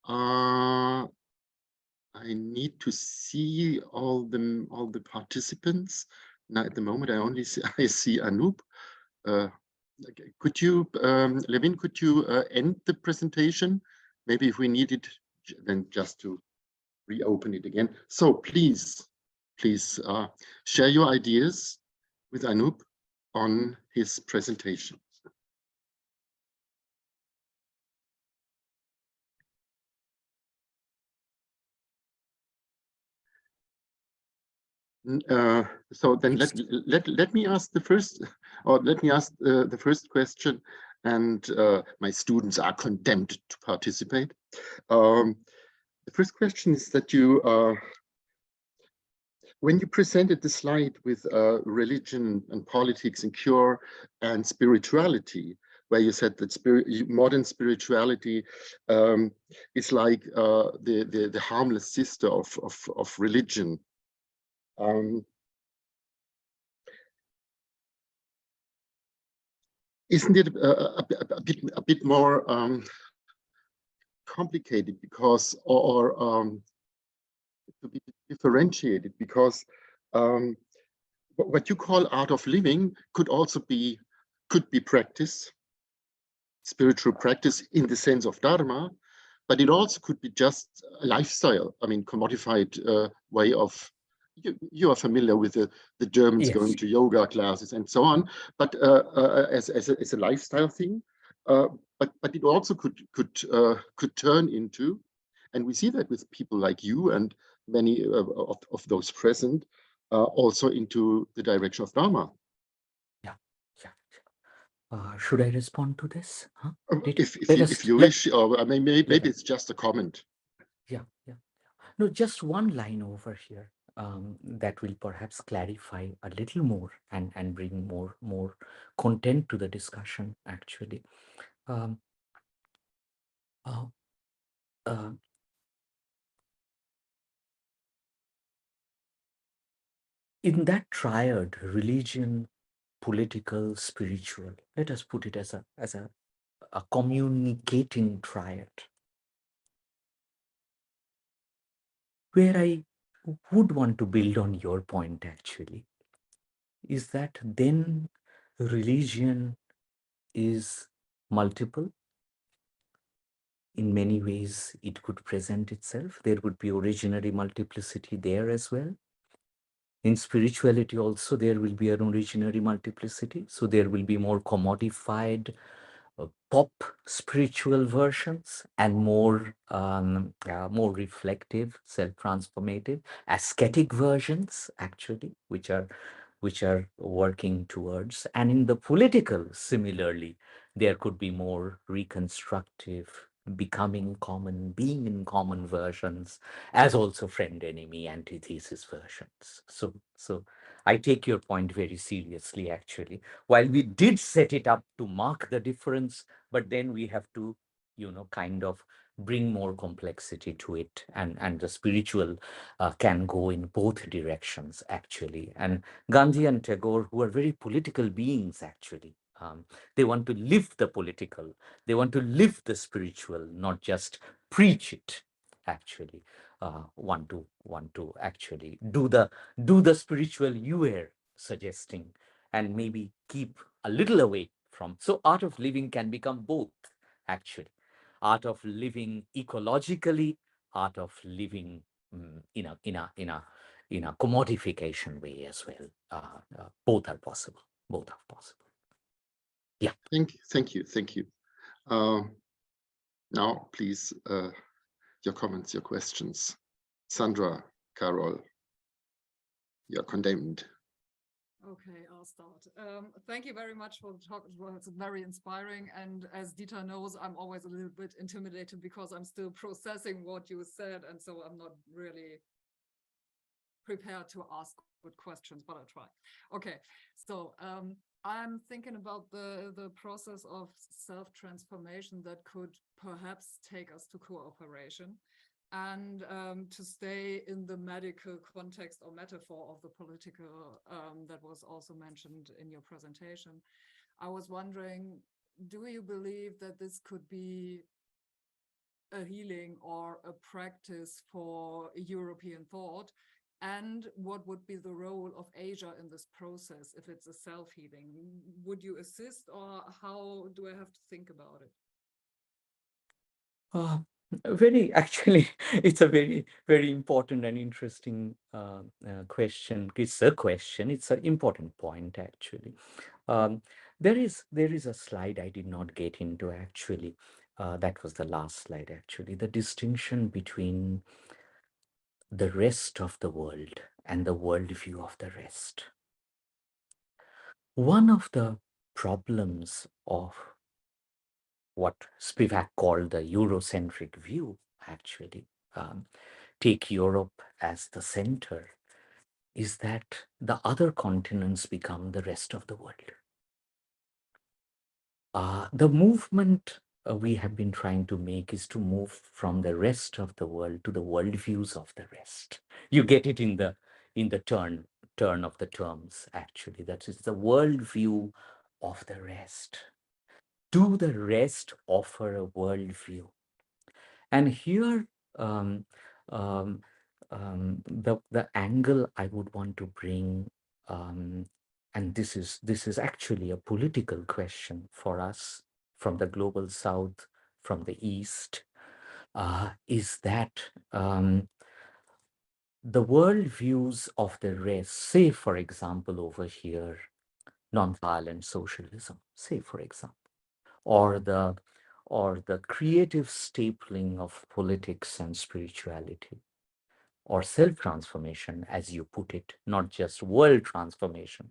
I need to see all the participants. Now, at the moment, I see Anup. Could you, Levin, could you end the presentation? Maybe if we need it, then just to reopen it again. So please share your ideas with Anup on his presentation. So then let me ask the first, or let me ask the first question, and my students are condemned to participate. The first question is that you, when you presented the slide with religion and politics and cure and spirituality, where you said that modern spirituality is like the harmless sister of religion. Isn't it a bit more complicated because, or to be differentiated, because what you call art of living could be practice, spiritual practice in the sense of dharma, but it also could be just a lifestyle. I mean, commodified way of. You are familiar with the Germans going to yoga classes and so on, but as a lifestyle thing. But it also could turn into, and we see that with people like you and many of those present, also into the direction of Dharma. Should I respond to this? Huh? If you wish, or maybe it's just a comment. Yeah. No, just one line over here that will perhaps clarify a little more and bring more content to the discussion, actually. In that triad, religion, political, spiritual, let us put it as a communicating triad, where I would want to build on your point, actually, is that then religion is multiple. In many ways, it could present itself. There would be originary multiplicity there as well. In spirituality also, there will be an originary multiplicity. So there will be more commodified pop spiritual versions and more reflective, self-transformative, ascetic versions, actually, which are working towards. And in the political, similarly, there could be more reconstructive, becoming common, being in common versions, as also friend, enemy, antithesis versions. So I take your point very seriously, actually. While we did set it up to mark the difference, but then we have to, kind of bring more complexity to it. And the spiritual can go in both directions, actually. And Gandhi and Tagore, who are very political beings, actually, they want to live the political, they want to live the spiritual, not just preach it, actually. Want to actually do the spiritual you were suggesting, and maybe keep a little away from. So art of living can become both, actually. Art of living ecologically, art of living in a commodification way as well. Both are possible. Yeah. Thank you. Now, please, your comments, your questions. Sandra, Carol, you're condemned. Okay, I'll start. Thank you very much for the talk. It was very inspiring. And as Dieter knows, I'm always a little bit intimidated because I'm still processing what you said. And so I'm not really prepared to ask good questions, but I'll try. Okay, so I'm thinking about the process of self-transformation that could perhaps take us to cooperation. And to stay in the medical context or metaphor of the political that was also mentioned in your presentation, I was wondering, do you believe that this could be a healing or a practice for European thought? And what would be the role of Asia in this process if it's a self-healing? Would you assist, or how do I have to think about it? Actually, it's a very important and interesting question. It's a question. It's an important point, actually. Um, there is a slide I did not get into, actually. That was the last slide, actually. The distinction between the rest of the world and the worldview of the rest. One of the problems of what Spivak called the Eurocentric view, actually, take Europe as the center, is that the other continents become the rest of the world. The movement we have been trying to make is to move from the rest of the world to the worldviews of the rest. You get it in the turn of the terms, actually. That is the worldview of the rest. Do the rest offer a worldview? And here, um, um, the angle I would want to bring, and this is actually a political question for us from the global south, from the east, is that the worldviews of the rest, say for example over here, nonviolent socialism, say for example, or the creative stapling of politics and spirituality, or self-transformation, as you put it, not just world transformation,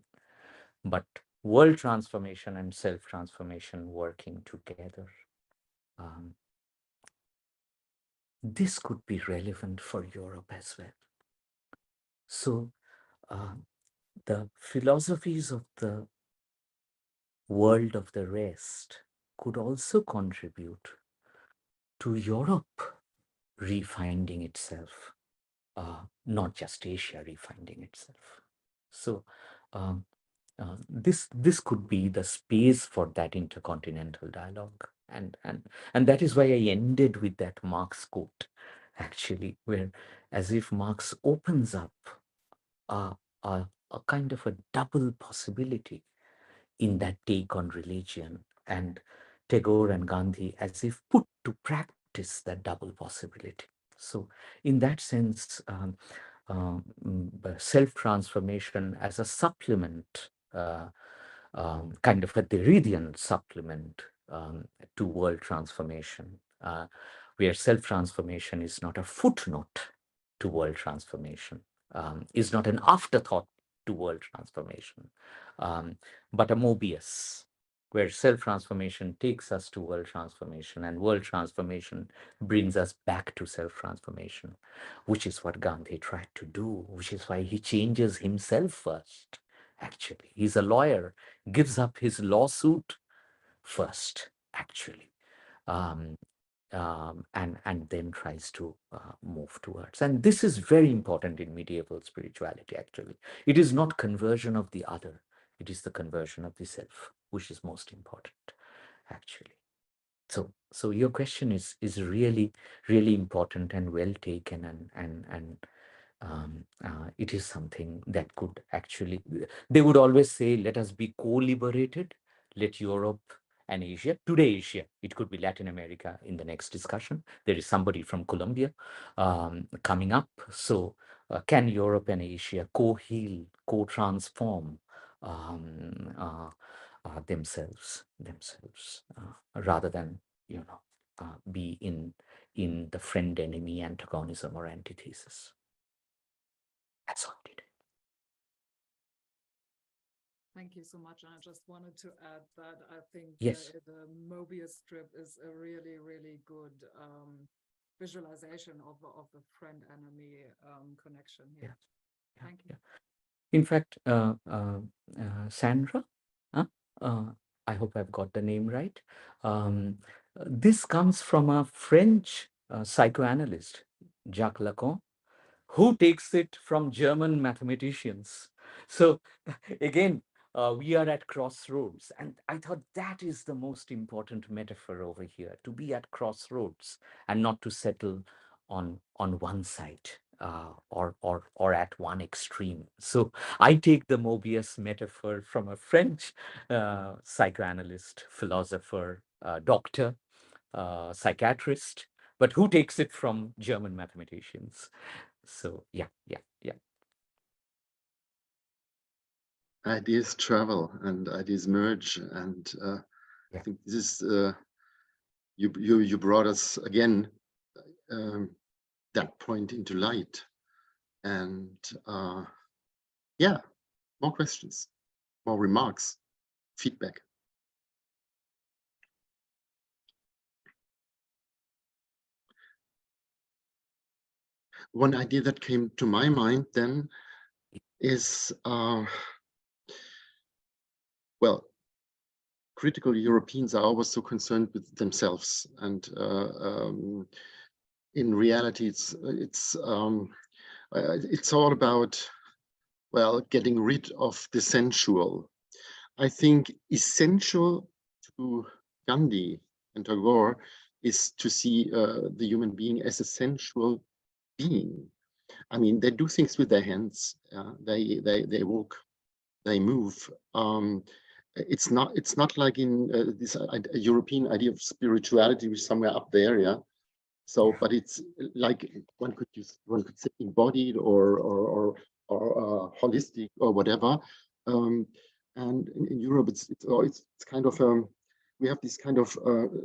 but world transformation and self-transformation working together. Um, this could be relevant for Europe as well. So the philosophies of the world of the rest could also contribute to Europe refinding itself, not just Asia refinding itself. So this could be the space for that intercontinental dialogue, and that is why I ended with that Marx quote, actually, where as if Marx opens up a, a kind of a double possibility in that take on religion, and Tagore and Gandhi as if put to practice that double possibility. So in that sense, self-transformation as a supplement, kind of a Derridian supplement to world transformation, where self-transformation is not a footnote to world transformation, is not an afterthought to world transformation, but a Mobius, where self-transformation takes us to world transformation, and world transformation brings us back to self-transformation, which is what Gandhi tried to do, which is why he changes himself first. Actually, he's a lawyer, gives up his lawsuit first, actually, and then tries to move towards. And this is very important in medieval spirituality, actually. It is not conversion of the other, it is the conversion of the self, which is most important, actually. So your question is really important and well taken, and it is something that could actually, they would always say, let us be co-liberated, let Europe and Asia, today Asia, it could be Latin America in the next discussion. There is somebody from Colombia coming up. So can Europe and Asia co-heal, co-transform themselves, rather than, be in the friend-enemy antagonism or antithesis. That's all it. Thank you so much. And I just wanted to add that I think Yes. the Mobius strip is a really good visualization of the friend-enemy connection here. Yeah. Thank you. In fact, Sandra, I hope I've got the name right. This comes from a French psychoanalyst, Jacques Lacan, who takes it from German mathematicians. So again, we are at crossroads. And I thought that is the most important metaphor over here, to be at crossroads and not to settle on one side, or at one extreme. So I take the Mobius metaphor from a French psychoanalyst, philosopher, doctor, psychiatrist, but who takes it from German mathematicians? So yeah. Ideas travel and ideas merge, and I think this is you brought us again that point into light, and yeah, more questions, more remarks, feedback. One idea that came to my mind then is, well, critical Europeans are always so concerned with themselves, and in reality, it's all about, well, getting rid of the sensual. I think essential to Gandhi and Tagore is to see the human being as a sensual being. I mean, they do things with their hands. They walk, they move. It's not like in this European idea of spirituality, which is somewhere up there, yeah. So, but it's like one could say embodied or holistic or whatever. And in Europe, it's kind of we have this kind of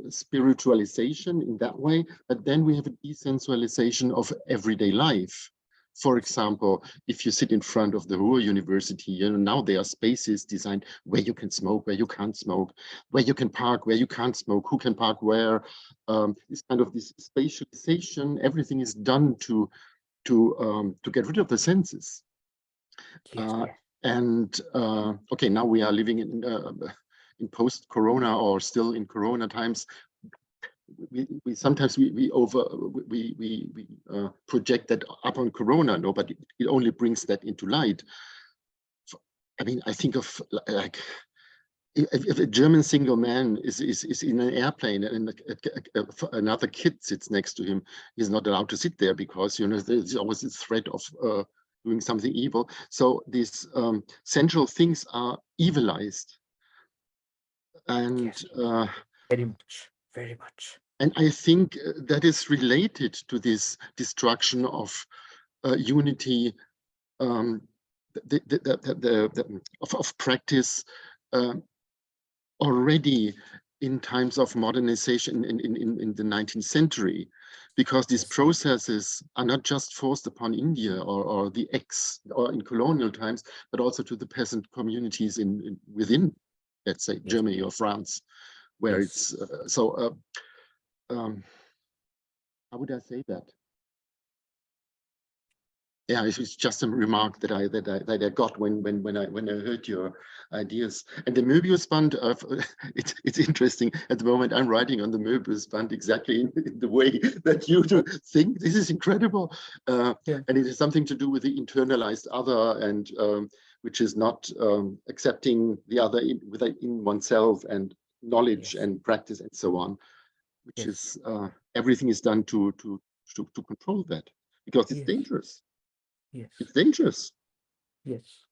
spiritualization in that way, but then we have a desensualization of everyday life. For example, if you sit in front of the Ruhr University, you know, now there are spaces designed where you can smoke, where you can't smoke, where you can park, where you can't smoke, who can park where. This kind of this spatialization, everything is done to get rid of the senses. And okay, now we are living in post-Corona or still in Corona times. We sometimes project that up on Corona, no, but it only brings that into light. I mean, I think of like if a German single man is in an airplane and another kid sits next to him, he's not allowed to sit there because, you know, there's always this threat of doing something evil. So these central things are evilized, and very much. And I think that is related to this destruction of unity, of practice already in times of modernization in the 19th century, because these processes are not just forced upon India or the or in colonial times, but also to the peasant communities within, let's say, Germany or France, where it's so. How would I say that? Yeah, it's just a remark that I got when I heard your ideas. And the Möbius band, it's interesting. At the moment, I'm writing on the Möbius band exactly in the way that you do think. This is incredible, and it has something to do with the internalized other, and which is not accepting the other in oneself, and knowledge and practice and so on. Which is everything is done to control that, because it's dangerous. It's dangerous. Yes.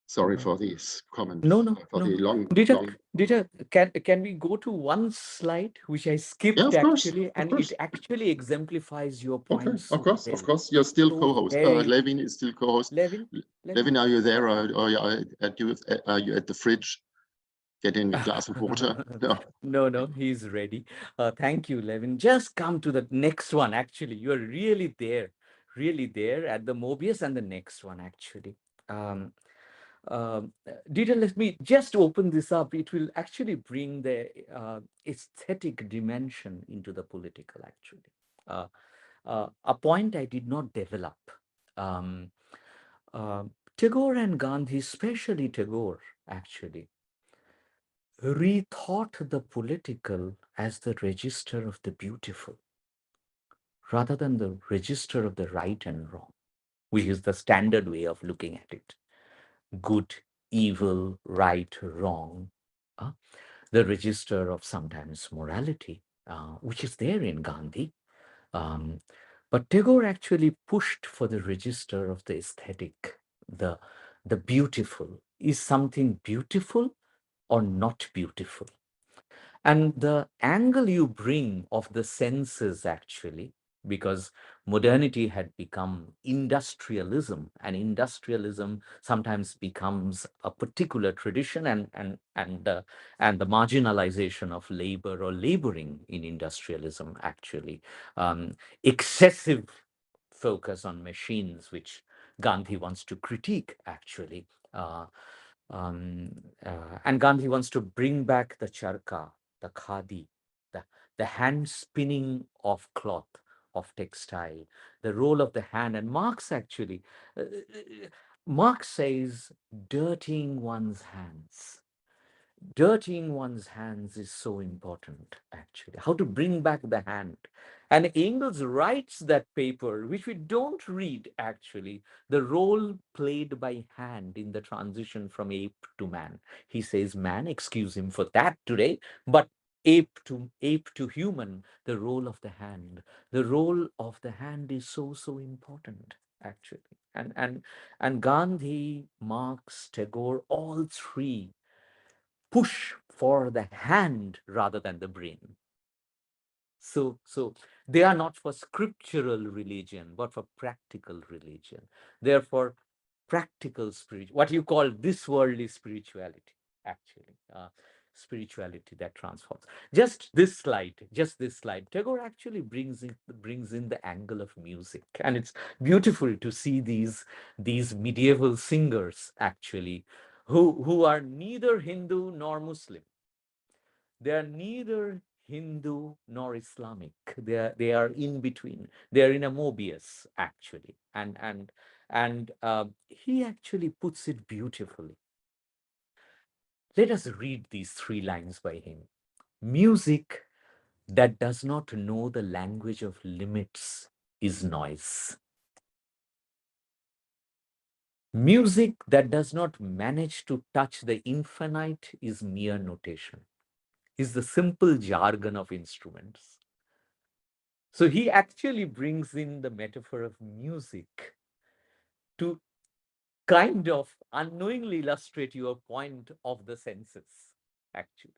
Sorry for these comments. No. The long. Dieter, can we go to one slide which I skipped actually, and it actually exemplifies your points. Okay, of course. You're still co-host. Levin is still co-host. Levin, are you there, or are you at the fridge? Getting a glass of water? No, he's ready. Thank you, Levin. Just come to the next one. Actually, you are really there at the Mobius and the next one, actually. Dieter, let me just open this up. It will actually bring the aesthetic dimension into the political, actually. A point I did not develop. Tagore and Gandhi, especially Tagore, actually, rethought the political as the register of the beautiful, rather than the register of the right and wrong, which is the standard way of looking at it. Good, evil, right, wrong. The register of sometimes morality, which is there in Gandhi. But Tagore actually pushed for the register of the aesthetic, the beautiful. Is something beautiful or not beautiful? And the angle you bring of the senses, actually, because modernity had become industrialism, and industrialism sometimes becomes a particular tradition, and the marginalization of labor or laboring in industrialism, actually, excessive focus on machines, which Gandhi wants to critique, actually. Uh, and Gandhi wants to bring back the charka, the khadi, the hand spinning of cloth, of textile, the role of the hand. And Marx actually, Marx says, dirtying one's hands. Dirtying one's hands is so important, actually. How to bring back the hand. And Engels writes that paper, which we don't read, actually, the role played by hand in the transition from ape to man. He says, man, excuse him for that today, but ape to human, the role of the hand. The role of the hand is so, so important, actually. And Gandhi, Marx, Tagore, all three push for the hand rather than the brain. So they are not for scriptural religion, but for practical religion. Therefore, practical spirit, what you call this worldly spirituality, actually, spirituality that transforms. Just this slide. Tagore actually brings in the angle of music, and it's beautiful to see these medieval singers, actually, who are neither Hindu nor Muslim. They are neither Hindu nor Islamic. They are in between. They are in a Mobius, actually, and he actually puts it beautifully. Let us read these three lines by him. Music that does not know the language of limits is noise. Music that does not manage to touch the infinite is mere notation, is the simple jargon of instruments. So he actually brings in the metaphor of music to kind of unknowingly illustrate your point of the senses, actually.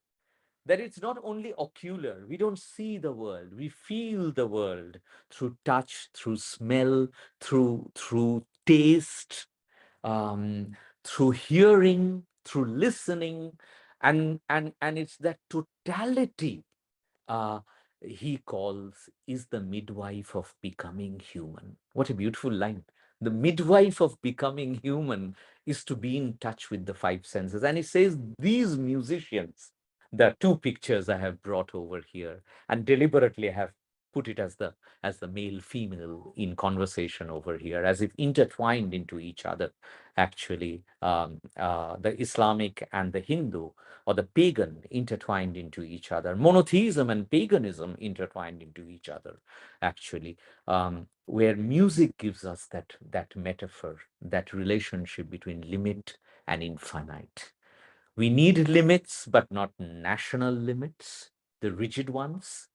That it's not only ocular, we don't see the world, we feel the world through touch, through smell, through taste, um, through hearing, through listening, and it's that totality he calls is the midwife of becoming human. What a beautiful line. The midwife of becoming human is to be in touch with the five senses. And he says these musicians, the two pictures I have brought over here, and deliberately I have put it as the male female in conversation over here, as if intertwined into each other, actually, the Islamic and the Hindu, or the pagan, intertwined into each other, monotheism and paganism intertwined into each other, actually, where music gives us that metaphor, that relationship between limit and infinite. We need limits, but not national limits, the rigid ones.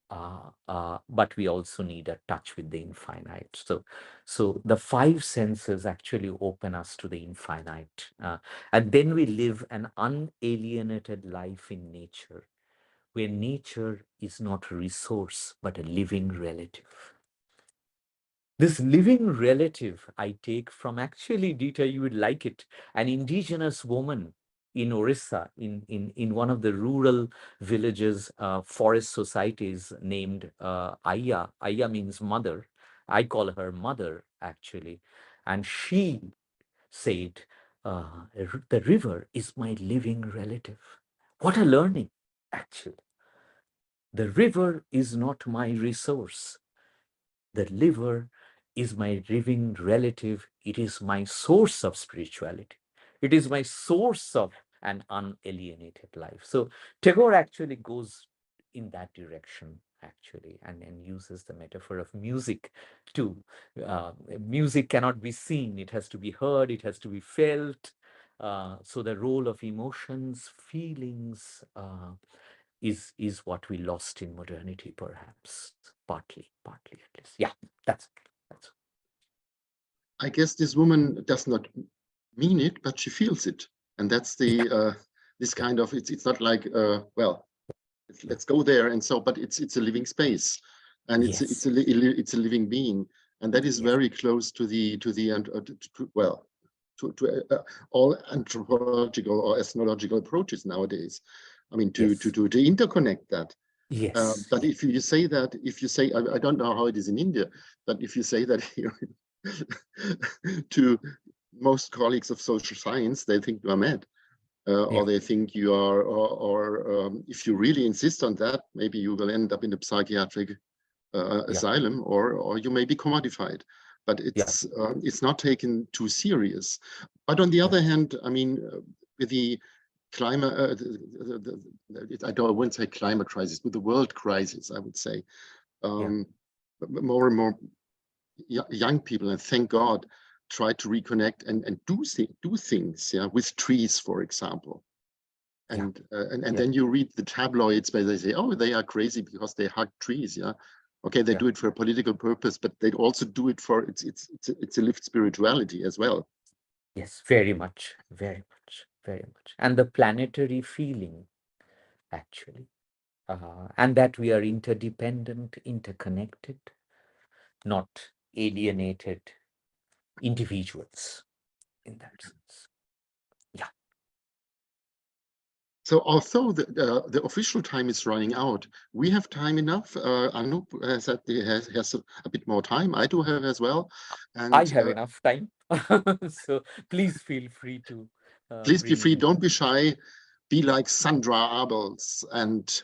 But we also need a touch with the infinite. So the five senses actually open us to the infinite. And then we live an unalienated life in nature, where nature is not a resource, but a living relative. This living relative I take from, actually, Dieter, you would like it, an indigenous woman in Orissa, in one of the rural villages, forest societies, named Aya. Aya means mother. I call her mother, actually. And she said, the river is my living relative. What a learning, actually. The river is not my resource. The river is my living relative. It is my source of spirituality. It is my source of an unalienated life. So Tagore actually goes in that direction, actually, and uses the metaphor of music too. Music cannot be seen. It has to be heard. It has to be felt. So the role of emotions, feelings, is what we lost in modernity, perhaps, partly at least. Yeah, that's. I guess this woman does not mean it, but she feels it, and that's the this kind of, it's not like well, let's go there. And so, but it's a living space, and Yes. it's a living being, and that is Yes. very close to all anthropological or ethnological approaches nowadays. I mean, to Yes. interconnect that. Yes. But if you say, I don't know how it is in India, but if you say that here to most colleagues of social science, they think you are mad. Or they think you are, or if you really insist on that, maybe you will end up in a psychiatric asylum, or you may be commodified. But it's not taken too serious. But on the other hand, I mean, with the climate, I wouldn't say climate crisis, with the world crisis, I would say, more and more young people, and thank God, try to reconnect and do things, with trees, for example. And then you read the tabloids where they say, oh, they are crazy because they hug trees. Okay, they do it for a political purpose, but they also do it for it's a lived spirituality as well. Yes, very much, very much, very much. And the planetary feeling, actually, and that we are interdependent, interconnected, not alienated individuals in that sense. Yeah. So although the official time is running out, we have time enough. Anup has a bit more time. I do have as well. And I have enough time. So please feel free to please be bring free. in. Don't be shy. Be like Sandra Abels and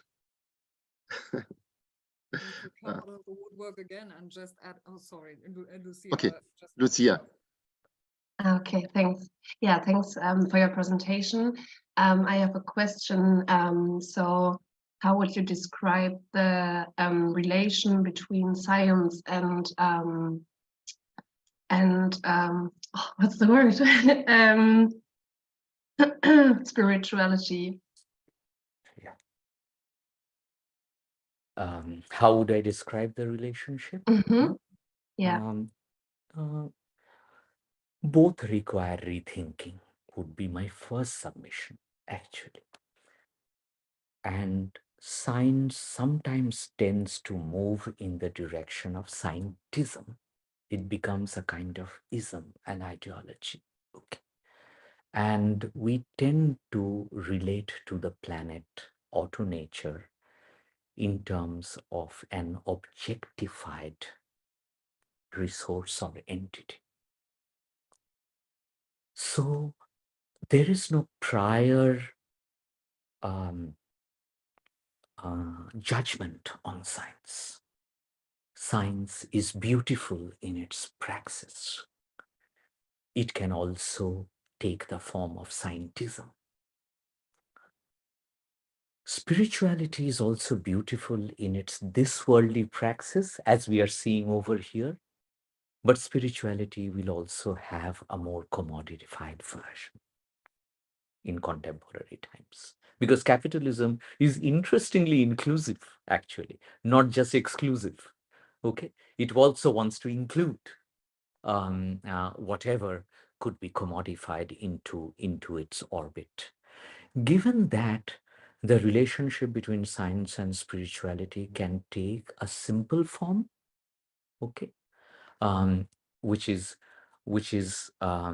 Come out of the woodwork again and just add. Oh, sorry, Lucia. okay, Lucia. Okay, thanks. Yeah, thanks for your presentation. I have a question. So how would you describe the relation between science and what's the word? Spirituality. Yeah. How would I describe the relationship? Yeah. Both require rethinking, would be my first submission, actually. And science sometimes tends to move in the direction of scientism. It becomes a kind of ism, an ideology. Okay. And we tend to relate to the planet or to nature in terms of an objectified resource or entity. So there is no prior judgment on science. Science is beautiful in its praxis. It can also take the form of scientism. Spirituality is also beautiful in its this worldly praxis, as we are seeing over here. But spirituality will also have a more commodified version in contemporary times. Because capitalism is interestingly inclusive, actually, not just exclusive. Okay, it also wants to include whatever could be commodified into its orbit. Given that the relationship between science and spirituality can take a simple form, okay, which is uh,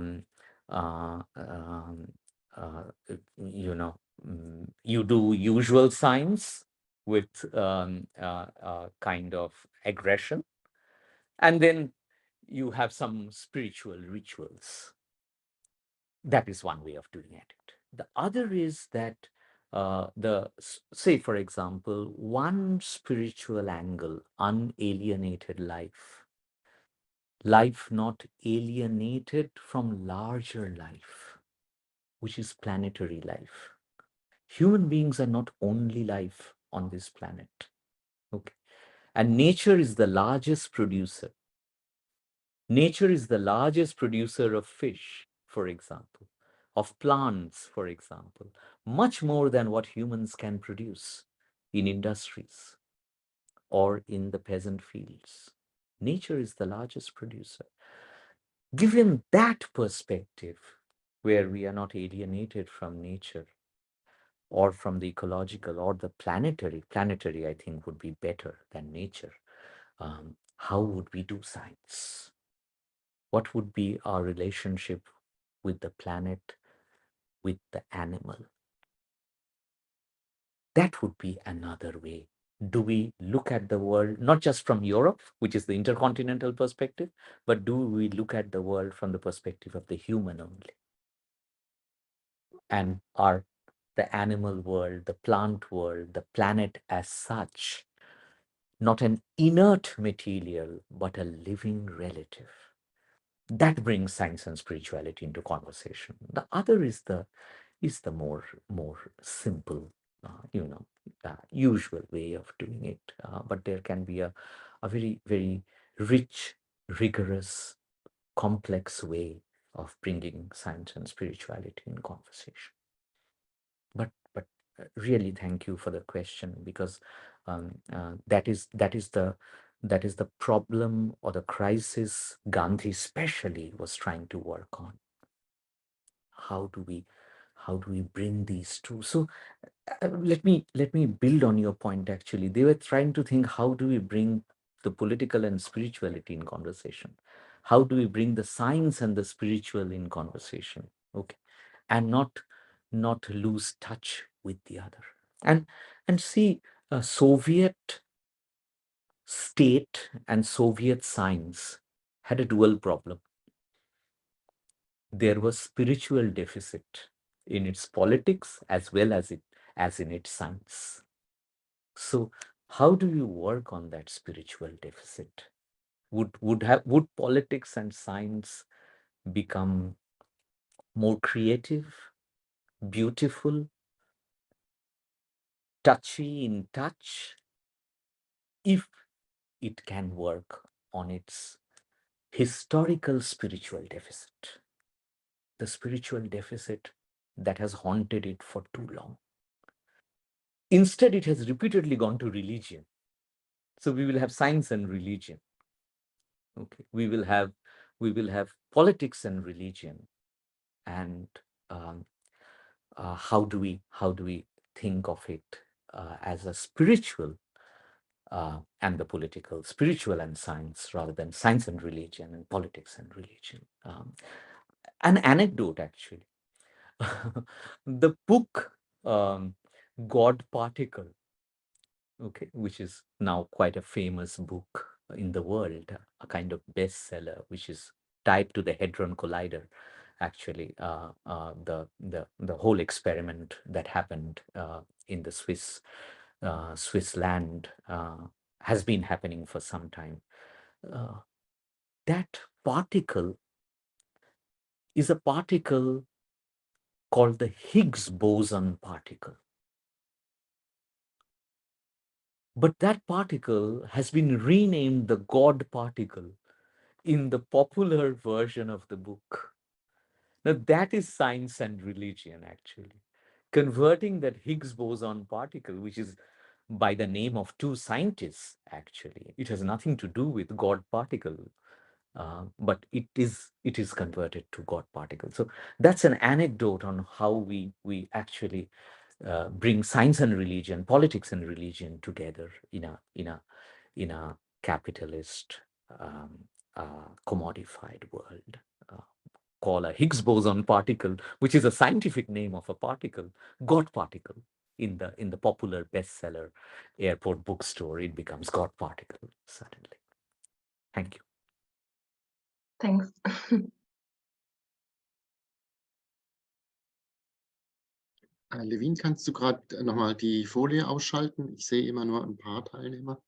um, you know, you do usual science with kind of aggression, and then you have some spiritual rituals. That is one way of doing it. The other is that say, for example, one spiritual angle, unalienated life, life not alienated from larger life, which is planetary life. Human beings are not only life on this planet. Okay. And nature is the largest producer. Nature is the largest producer of fish, for example, of plants, for example, much more than what humans can produce in industries or in the peasant fields. Nature is the largest producer. Given that perspective, where we are not alienated from nature, or from the ecological or the planetary. Planetary, I think, would be better than nature. How would we do science? What would be our relationship with the planet, with the animal? That would be another way. Do we look at the world not just from Europe, which is the intercontinental perspective, but do we look at the world from the perspective of the human only? And are the animal world, the plant world, the planet as such, not an inert material, but a living relative? That brings science and spirituality into conversation. The other is the more simple, usual way of doing it. But there can be a very, very rich, rigorous, complex way of bringing science and spirituality in conversation. But really, thank you for the question, because that is the problem or the crisis Gandhi especially was trying to work on. How do we bring these two? So let me build on your point. Actually, they were trying to think, how do we bring the political and spirituality in conversation? How do we bring the science and the spiritual in conversation? Okay, and not lose touch with the other. And see, Soviet state and Soviet science had a dual problem. There was spiritual deficit in its politics as well as in its science. So how do you work on that spiritual deficit? Would politics and science become more creative, beautiful, touchy in touch, if it can work on its historical spiritual deficit, the spiritual deficit that has haunted it for too long? Instead, it has repeatedly gone to religion. So we will have science and religion. Okay, we will have politics and religion. And how do we think of it as a spiritual and the political, spiritual and science, rather than science and religion and politics and religion? An anecdote, actually. The book God Particle, okay, which is now quite a famous book in the world, a kind of bestseller, which is tied to the Hadron Collider. Actually, the whole experiment that happened in the Swiss land has been happening for some time. That particle is a particle called the Higgs boson particle. But that particle has been renamed the God particle in the popular version of the book. Now, that is science and religion, actually. Converting that Higgs boson particle, which is by the name of two scientists, actually. It has nothing to do with God particle, but it is converted to God particle. So that's an anecdote on how we actually bring science and religion, politics and religion together in a capitalist, commodified world. Call a Higgs boson particle, which is a scientific name of a particle, God particle. In the popular bestseller airport bookstore, it becomes God particle suddenly. Thank you. Thanks. Levin, kannst du gerade nochmal die Folie ausschalten? Ich sehe immer nur ein paar Teilnehmer.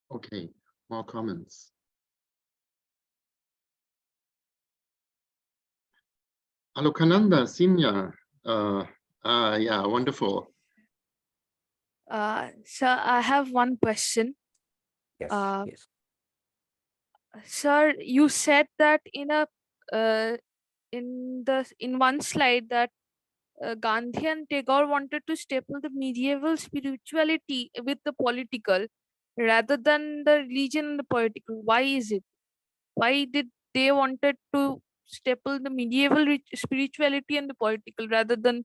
Okay, more comments. Hello, Kananda, Sinya. Yeah, wonderful. Sir, I have one question. Yes, yes. Sir, you said that in one slide that Gandhi and Tagore wanted to staple the medieval spirituality with the political rather than the religion and the political. Why is it? Why did they wanted to staple the medieval spirituality and the political rather than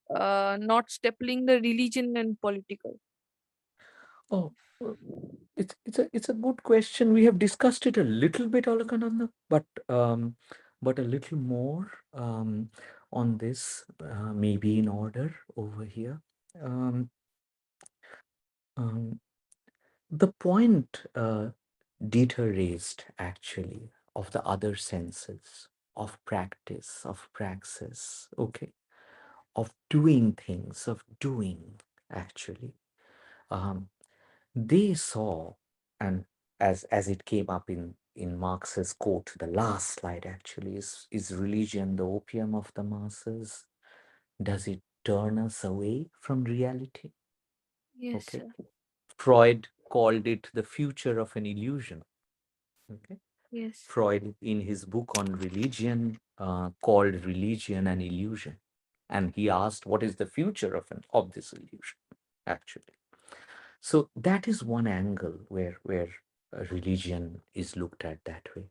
not stapling the religion and political? Oh, it's a good question. We have discussed it a little bit, Alakananda, but a little more on this, maybe in order over here. Um, um, the point Dieter raised actually of the other senses, of practice, of praxis, okay, of doing things, of doing actually. Um, they saw, and as it came up in Marx's quote, the last slide actually, is religion the opium of the masses? Does it turn us away from reality? Yes, Okay. sir. Freud called it the future of an illusion. Okay. Yes. Freud, in his book on religion, called religion an illusion, and he asked, "What is the future of this illusion?" Actually, so that is one angle where religion is looked at that way.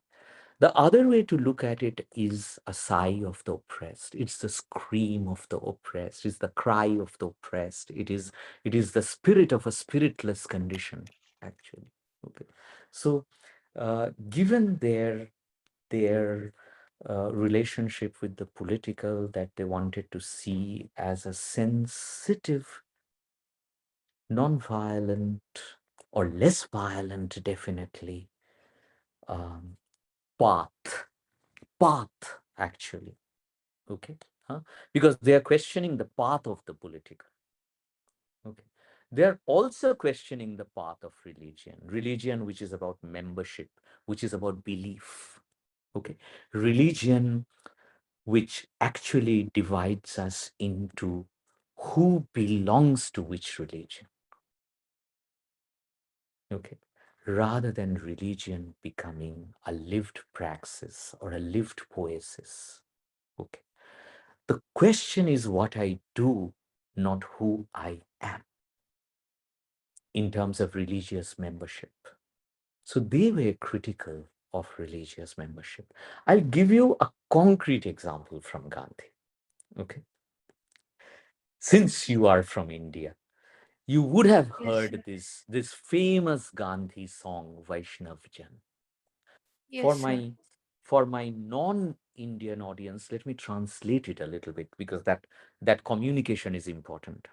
The other way to look at it is a sigh of the oppressed. It's the scream of the oppressed. It's the cry of the oppressed. It is the spirit of a spiritless condition, actually. Okay, so given their relationship with the political that they wanted to see as a sensitive, non-violent, or less violent, definitely, um, path, actually. Okay, because they are questioning the path of the political. Okay, they are also questioning the path of religion, which is about membership, which is about belief. Okay, religion which actually divides us into who belongs to which religion. Okay, rather than religion becoming a lived praxis or a lived poesis. Okay, the question is what I do, not who I am, in terms of religious membership. So they were critical of religious membership. I'll give you a concrete example from Gandhi. Okay, since you are from India, you would have Yes, heard sir. this famous Gandhi song, Vaishnav Jan. Yes, For sir. my non-Indian audience, let me translate it a little bit, because that communication is important.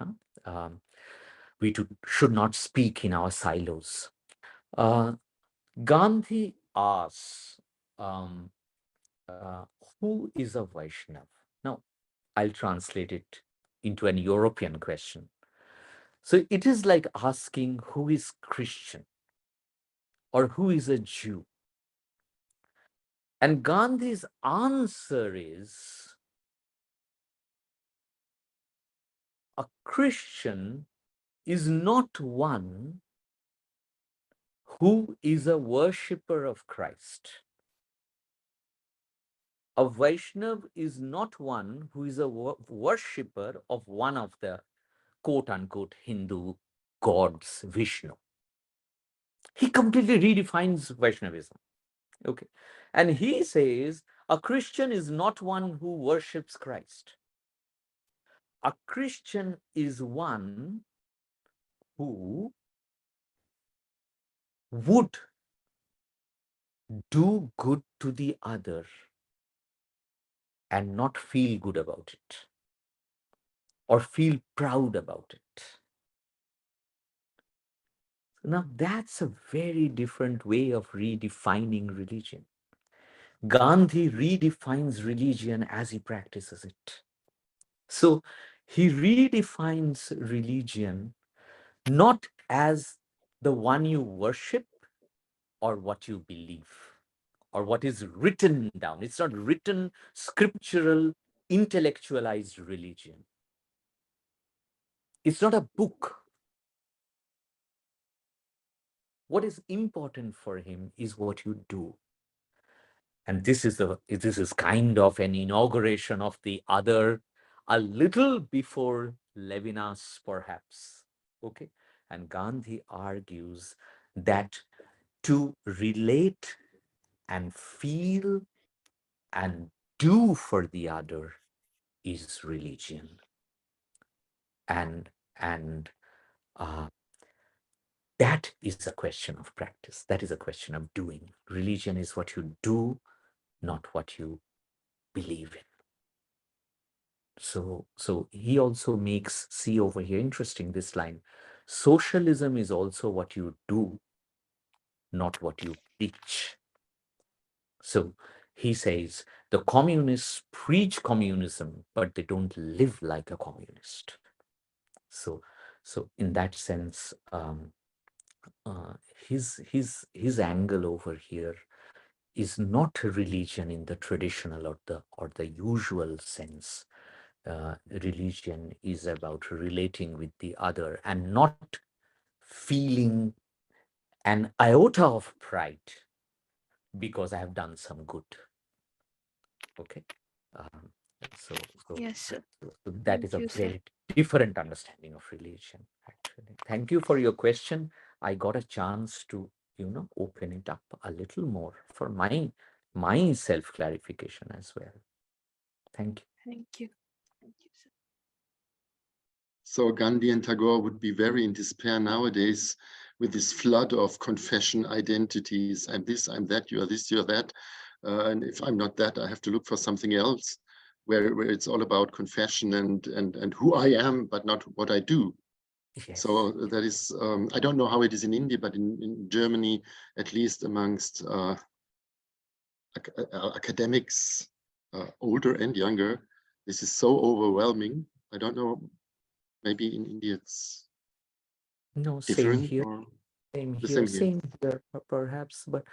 We should not speak in our silos. Uh, Gandhi asks, um, who is a Vaishnav? Now, I'll translate it into an European question. So it is like asking who is Christian or who is a Jew. And Gandhi's answer is, a Christian is not one who is a worshipper of Christ. A Vaishnav is not one who is a worshipper of one of the quote unquote Hindu gods, Vishnu. He completely redefines Vaishnavism. Okay. And he says a Christian is not one who worships Christ. A Christian is one who would do good to the other and not feel good about it or feel proud about it. Now, that's a very different way of redefining religion. Gandhi redefines religion as he practices it. So he redefines religion not as the one you worship or what you believe or what is written down. It's not written, scriptural, intellectualized religion. It's not a book. What is important for him is what you do. And this is kind of an inauguration of the other, a little before Levinas, perhaps. Okay. And Gandhi argues that to relate and feel and do for the other is religion. and that is a question of practice. That is a question of doing. Religion is what you do, not what you believe in. So he also makes, see over here, interesting, this line, socialism is also what you do, not what you preach. So he says the communists preach communism, but they don't live like a communist. So in that sense, his angle over here is not religion in the traditional or the usual sense. Religion is about relating with the other and not feeling an iota of pride because I have done some good. Okay. So Yes, sir. that is Thank a you, sir. very different understanding of religion, actually. Thank you for your question. I got a chance to, open it up a little more for my self-clarification as well. Thank you. Thank you. Thank you, sir. So Gandhi and Tagore would be very in despair nowadays with this flood of confession identities. I'm this, I'm that, you're this, you're that. And if I'm not that, I have to look for something else where it's all about confession and who I am, but not what I do. Yes. So that is, I don't know how it is in India, but in Germany, at least amongst academics, older and younger, this is so overwhelming. I don't know, maybe in India it's No, different, same here. or Same the here. same here. Same here, perhaps. But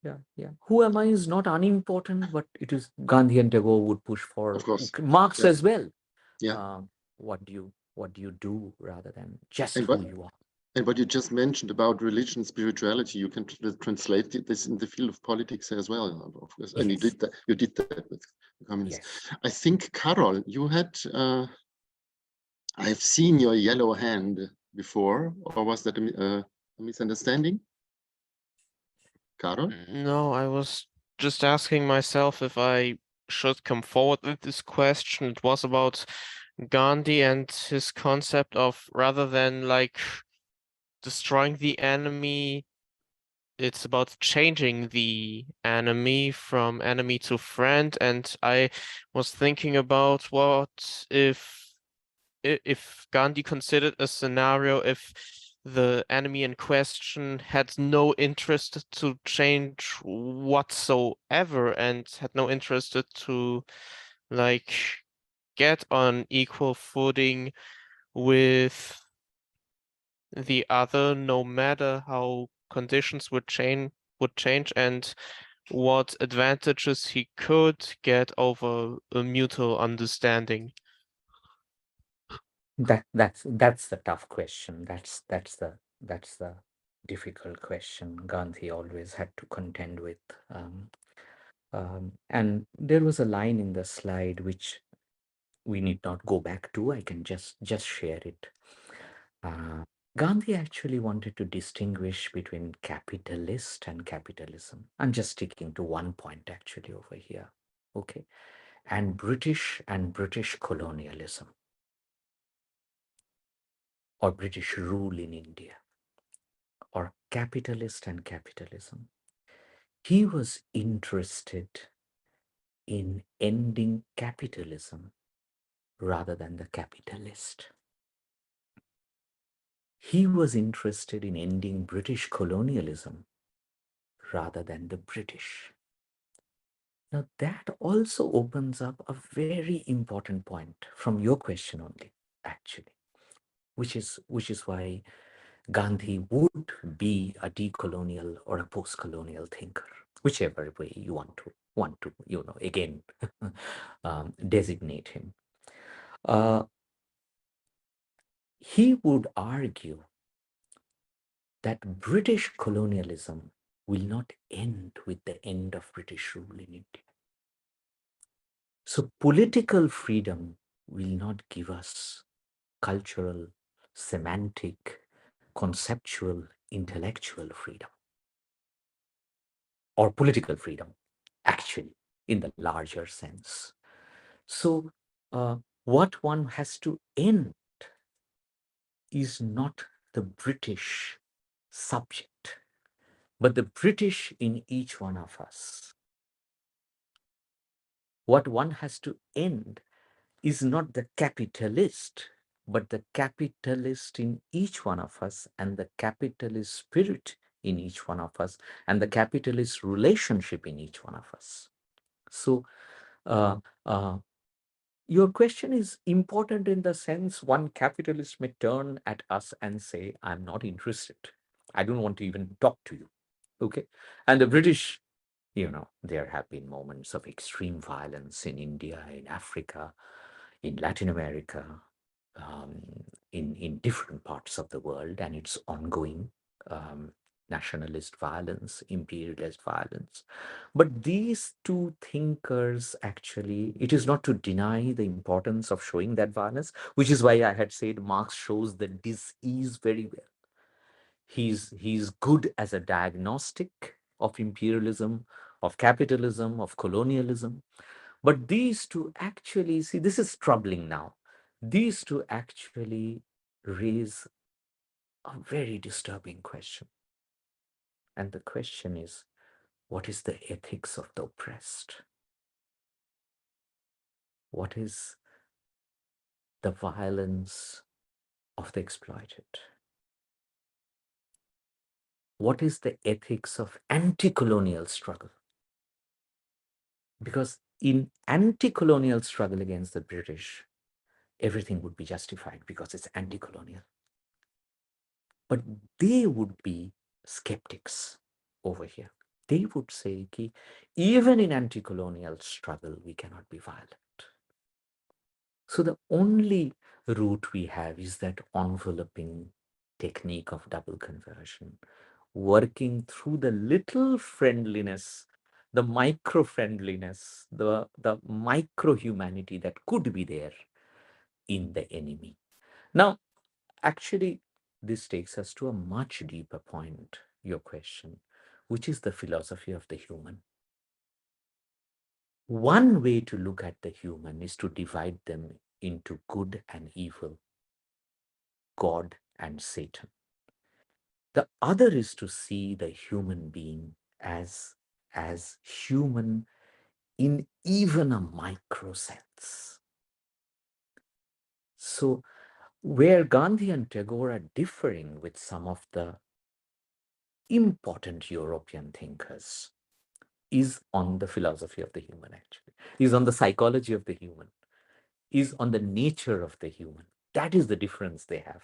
yeah. Who am I is not unimportant, but it is Gandhi and Tagore would push for Of course. Marx Yeah. as well. Yeah. What do you do rather than just And who you are. And what you just mentioned about religion, spirituality, you can translate this in the field of politics as well, of course. And Yes. you did that with the communists. Yes. I think, Carol, you had, I've seen your yellow hand before, or was that a misunderstanding? Carol? No, I was just asking myself if I should come forward with this question. It was about Gandhi and his concept of, rather than like destroying the enemy, it's about changing the enemy from enemy to friend. And I was thinking about what if Gandhi considered a scenario if the enemy in question had no interest to change whatsoever and had no interest to like get on equal footing with the other, no matter how conditions would change and what advantages he could get over a mutual understanding. That's the tough question. That's the difficult question Gandhi always had to contend with. And there was a line in the slide which we need not go back to. I can just share it. Gandhi actually wanted to distinguish between capitalist and capitalism. I'm just sticking to one point actually over here. Okay. And British colonialism, or British rule in India, or capitalist and capitalism. He was interested in ending capitalism rather than the capitalist. He was interested in ending British colonialism rather than the British. Now that also opens up a very important point from your question only, actually, which is why Gandhi would be a decolonial or a post-colonial thinker, whichever way you want to again designate him. He would argue that British colonialism will not end with the end of British rule in India. So political freedom will not give us cultural, semantic, conceptual, intellectual freedom, or political freedom, actually, in the larger sense. So what one has to end is not the British subject, but the British in each one of us. What one has to end is not the capitalist, but the capitalist in each one of us, and the capitalist spirit in each one of us, and the capitalist relationship in each one of us. So your question is important in the sense one capitalist may turn at us and say, I'm not interested. I don't want to even talk to you. Okay. And the British, there have been moments of extreme violence in India, in Africa, in Latin America, in different parts of the world, and it's ongoing. Nationalist violence, imperialist violence. But these two thinkers, actually, it is not to deny the importance of showing that violence, which is why I had said Marx shows the disease very well. He's good as a diagnostic of imperialism, of capitalism, of colonialism. But these two actually, see, this is troubling now. These two actually raise a very disturbing question. And the question is, what is the ethics of the oppressed? What is the violence of the exploited? What is the ethics of anti-colonial struggle? Because in anti-colonial struggle against the British, everything would be justified because it's anti-colonial. But they would be skeptics over here. They would say, even in anti-colonial struggle, we cannot be violent. So the only route we have is that enveloping technique of double conversion, working through the little friendliness, the micro friendliness, the micro humanity that could be there in the enemy. Now, actually, this takes us to a much deeper point, your question, which is the philosophy of the human. One way to look at the human is to divide them into good and evil, God and Satan. The other is to see the human being as human in even a micro sense. So where Gandhi and Tagore are differing with some of the important European thinkers is on the philosophy of the human, actually, is on the psychology of the human, is on the nature of the human. That is the difference they have.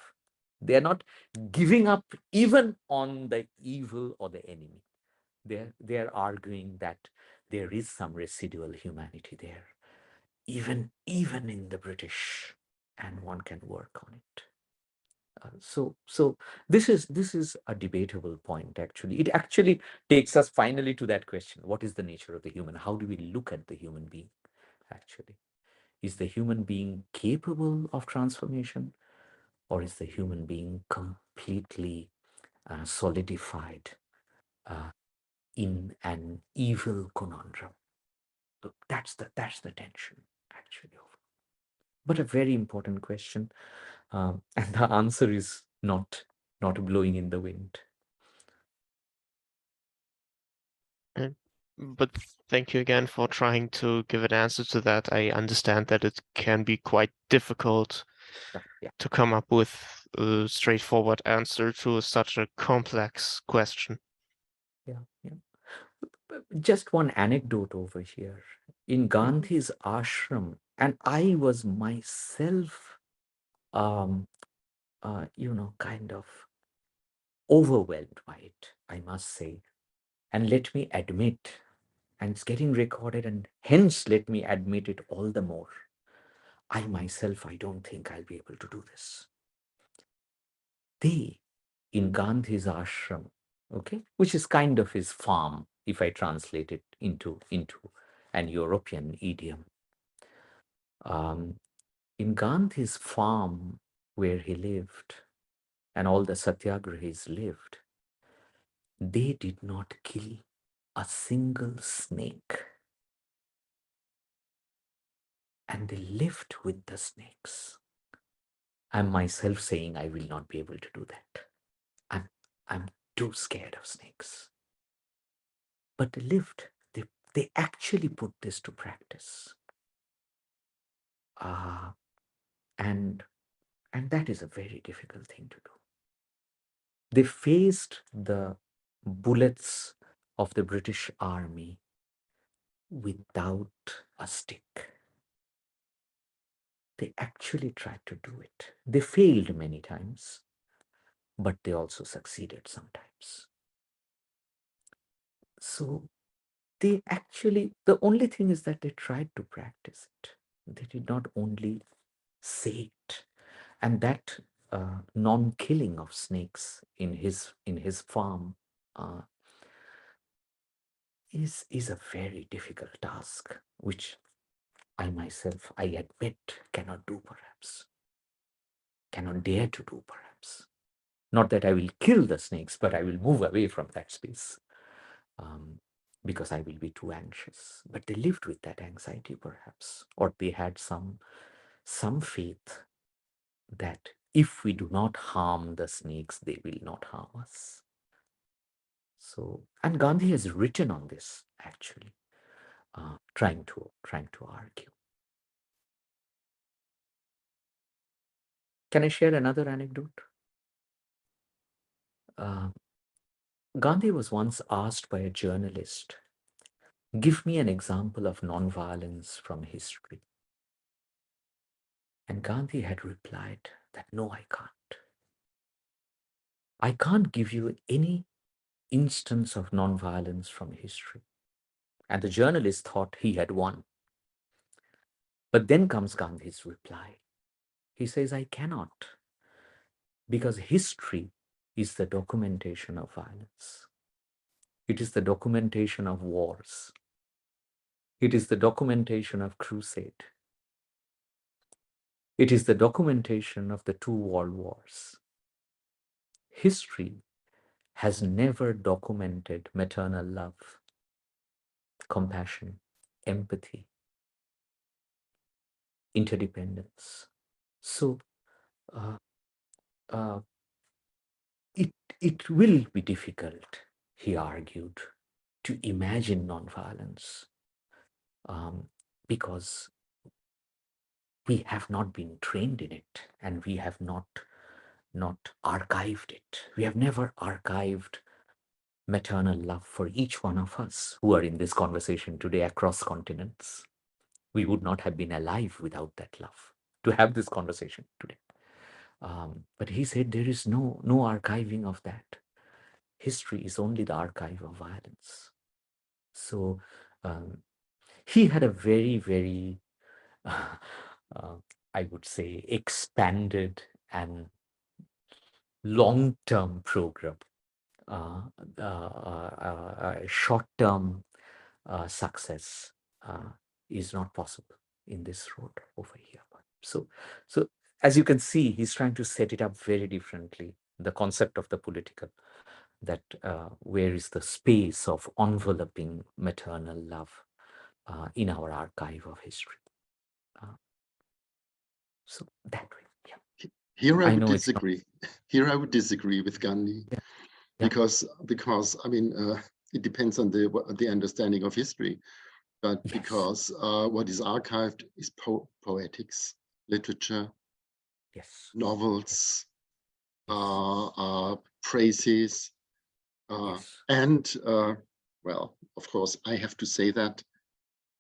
They are not giving up even on the evil or the enemy. They are arguing that there is some residual humanity there, even in the British, and one can work on it. So this is a debatable point, actually. It actually takes us finally to that question: what is the nature of the human? How do we look at the human being, actually? Is the human being capable of transformation, or is the human being completely solidified in an evil conundrum? So that's the tension, actually. But a very important question, and the answer is not blowing in the wind. But thank you again for trying to give an answer to that. I understand that it can be quite difficult to come up with a straightforward answer to such a complex question. Yeah. Just one anecdote over here. In Gandhi's ashram, and I was myself, kind of overwhelmed by it, I must say. And let me admit, and it's getting recorded, and hence let me admit it all the more. I myself, I don't think I'll be able to do this. They, in Gandhi's ashram, okay, which is kind of his farm, if I translate it into an European idiom. In Gandhi's farm where he lived, and all the satyagrahis lived, they did not kill a single snake. And they lived with the snakes. I'm myself saying I will not be able to do that. I'm too scared of snakes. But they lived. They actually put this to practice. And that is a very difficult thing to do. They faced the bullets of the British Army without a stick. They actually tried to do it. They failed many times, but they also succeeded sometimes. So they actually, the only thing is that they tried to practice it. They did not only say it. And that non-killing of snakes in his farm is a very difficult task, which I myself, I admit, cannot do perhaps, cannot dare to do perhaps. Not that I will kill the snakes, but I will move away from that space because I will be too anxious. But they lived with that anxiety perhaps, or they had some faith that if we do not harm the snakes, they will not harm us. So, and Gandhi has written on this actually, trying to argue. Can I share another anecdote? Gandhi was once asked by a journalist, "Give me an example of non-violence from history." And Gandhi had replied that, "No, I can't. I can't give you any instance of non-violence from history." And the journalist thought he had won. But then comes Gandhi's reply. He says, "I cannot, because history is the documentation of violence. It is the documentation of wars. It is the documentation of crusade. It is the documentation of the 2 world wars. History has never documented maternal love, compassion, empathy, interdependence." So it will be difficult, he argued, to imagine nonviolence because we have not been trained in it, and we have not archived it. We have never archived maternal love for each one of us who are in this conversation today across continents. We would not have been alive without that love to have this conversation today. But he said there is no archiving of that. History is only the archive of violence. So he had a very, very, I would say, expanded and long-term program. Short-term success is not possible in this road over here. So as you can see, he's trying to set it up very differently. The concept of the political, that where is the space of enveloping maternal love in our archive of history. So that way, yeah. Here I would know disagree. Here I would disagree with Gandhi, Yeah. because I mean it depends on the understanding of history, but Yes. because what is archived is poetics, literature, Yes. novels, Yes. praises, Yes. and well, of course, I have to say that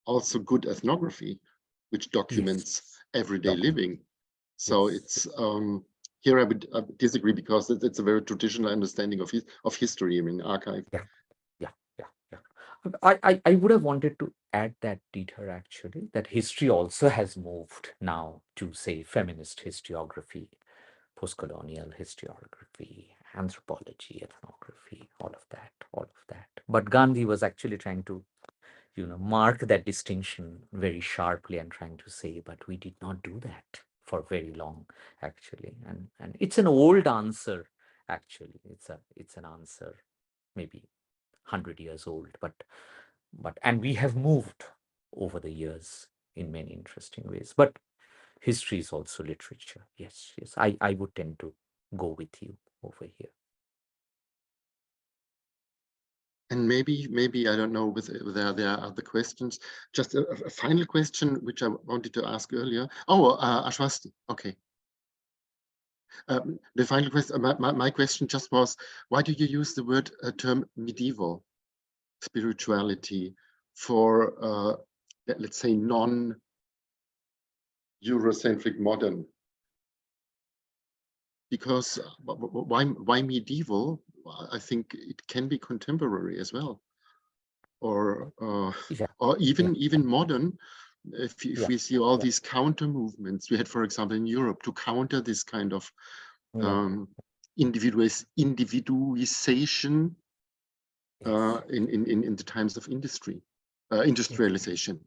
also good ethnography, which documents everyday living. So Yes. it's here I would disagree, because it's a very traditional understanding of history. I mean, archive. Yeah. I would have wanted to add that, Dieter, actually, that history also has moved now to, say, feminist historiography, post-colonial historiography, anthropology, ethnography, all of that. But Gandhi was actually trying to, mark that distinction very sharply and trying to say, but we did not do that for very long, actually. And it's an old answer, actually. It's an answer, maybe 100 years old, but and we have moved over the years in many interesting ways. But history is also literature. Yes, yes, I would tend to go with you over here. And maybe I don't know whether there are other questions. Just a final question, which I wanted to ask earlier. Oh, Ashwasti. Okay. The final question. My question just was, why do you use the word term medieval spirituality for let's say non-Eurocentric modern? Because why medieval? I think it can be contemporary as well, or Yeah, even modern. If yeah, we see all yeah, these counter movements we had, for example, in Europe, to counter this kind of yeah, individualization yes, in the times of industrialization.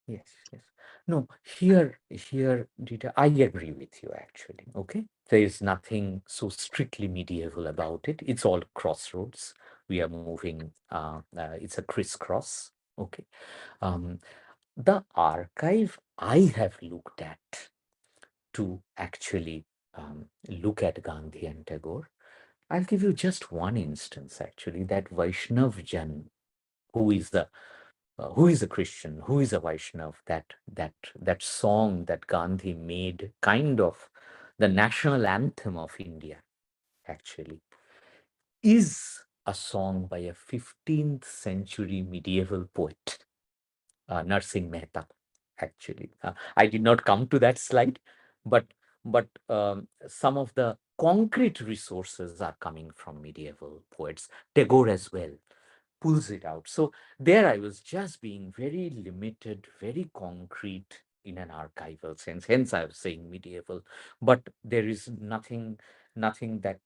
yes, yes. No, here, Dieter, I agree with you actually. Okay, there is nothing so strictly medieval about it. It's all crossroads. We are moving. It's a crisscross. Okay. The archive I have looked at to actually look at Gandhi and Tagore, I'll give you just one instance actually. That Vaishnav Jan, who is a Christian, who is a Vaishnav, that song that Gandhi made kind of the national anthem of India, actually, is a song by a 15th century medieval poet, Narsingh Mehta, actually. I did not come to that slide, but some of the concrete resources are coming from medieval poets. Tagore as well pulls it out. So there I was just being very limited, very concrete in an archival sense. Hence I was saying medieval, but there is nothing that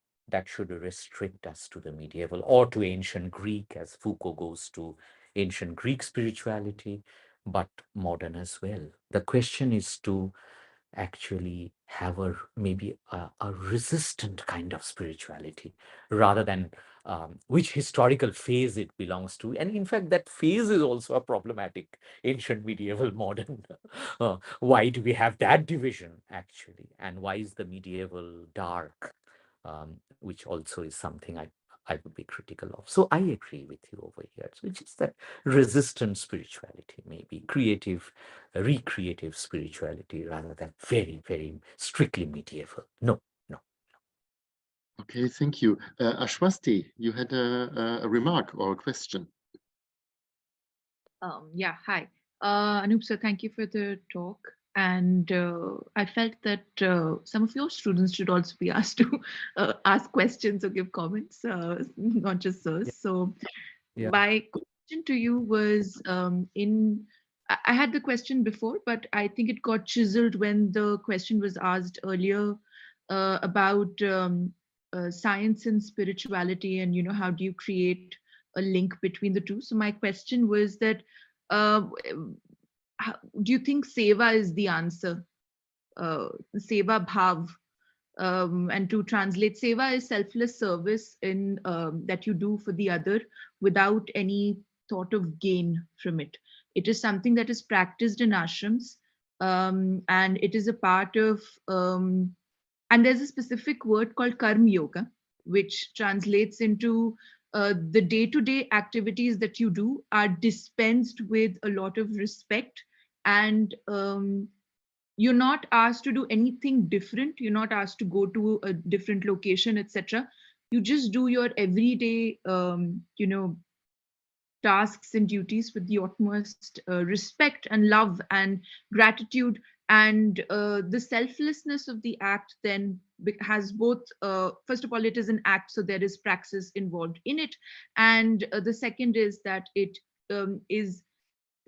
should restrict us to the medieval or to ancient Greek, as Foucault goes to ancient Greek spirituality, but modern as well. The question is to actually have maybe a resistant kind of spirituality, rather than which historical phase it belongs to. And in fact, that phase is also a problematic, ancient, medieval, modern. Why do we have that division actually? And why is the medieval dark? Which also is something I would be critical of. So I agree with you over here. So it's just that resistant spirituality, maybe creative, recreative spirituality, rather than very, very strictly medieval. No, no. Okay, thank you. Ashwasti, you had a remark or a question. Yeah, hi. Anup sir, thank you for the talk. And I felt that some of your students should also be asked to ask questions or give comments, not just sirs. Yeah. So Yeah. my question to you was I had the question before, but I think it got chiseled when the question was asked earlier about science and spirituality, and how do you create a link between the two. So my question was that uh, do you think seva is the answer? Seva bhav, and to translate, seva is selfless service in that you do for the other without any thought of gain from it. It is something that is practiced in ashrams, and it is a part of and there's a specific word called karma yoga, which translates into the day-to-day activities that you do are dispensed with a lot of respect, and you're not asked to do anything different. You're not asked to go to a different location, etc. You just do your everyday tasks and duties with the utmost respect and love and gratitude. And the selflessness of the act then has both, first of all, it is an act, so there is praxis involved in it. And the second is that it is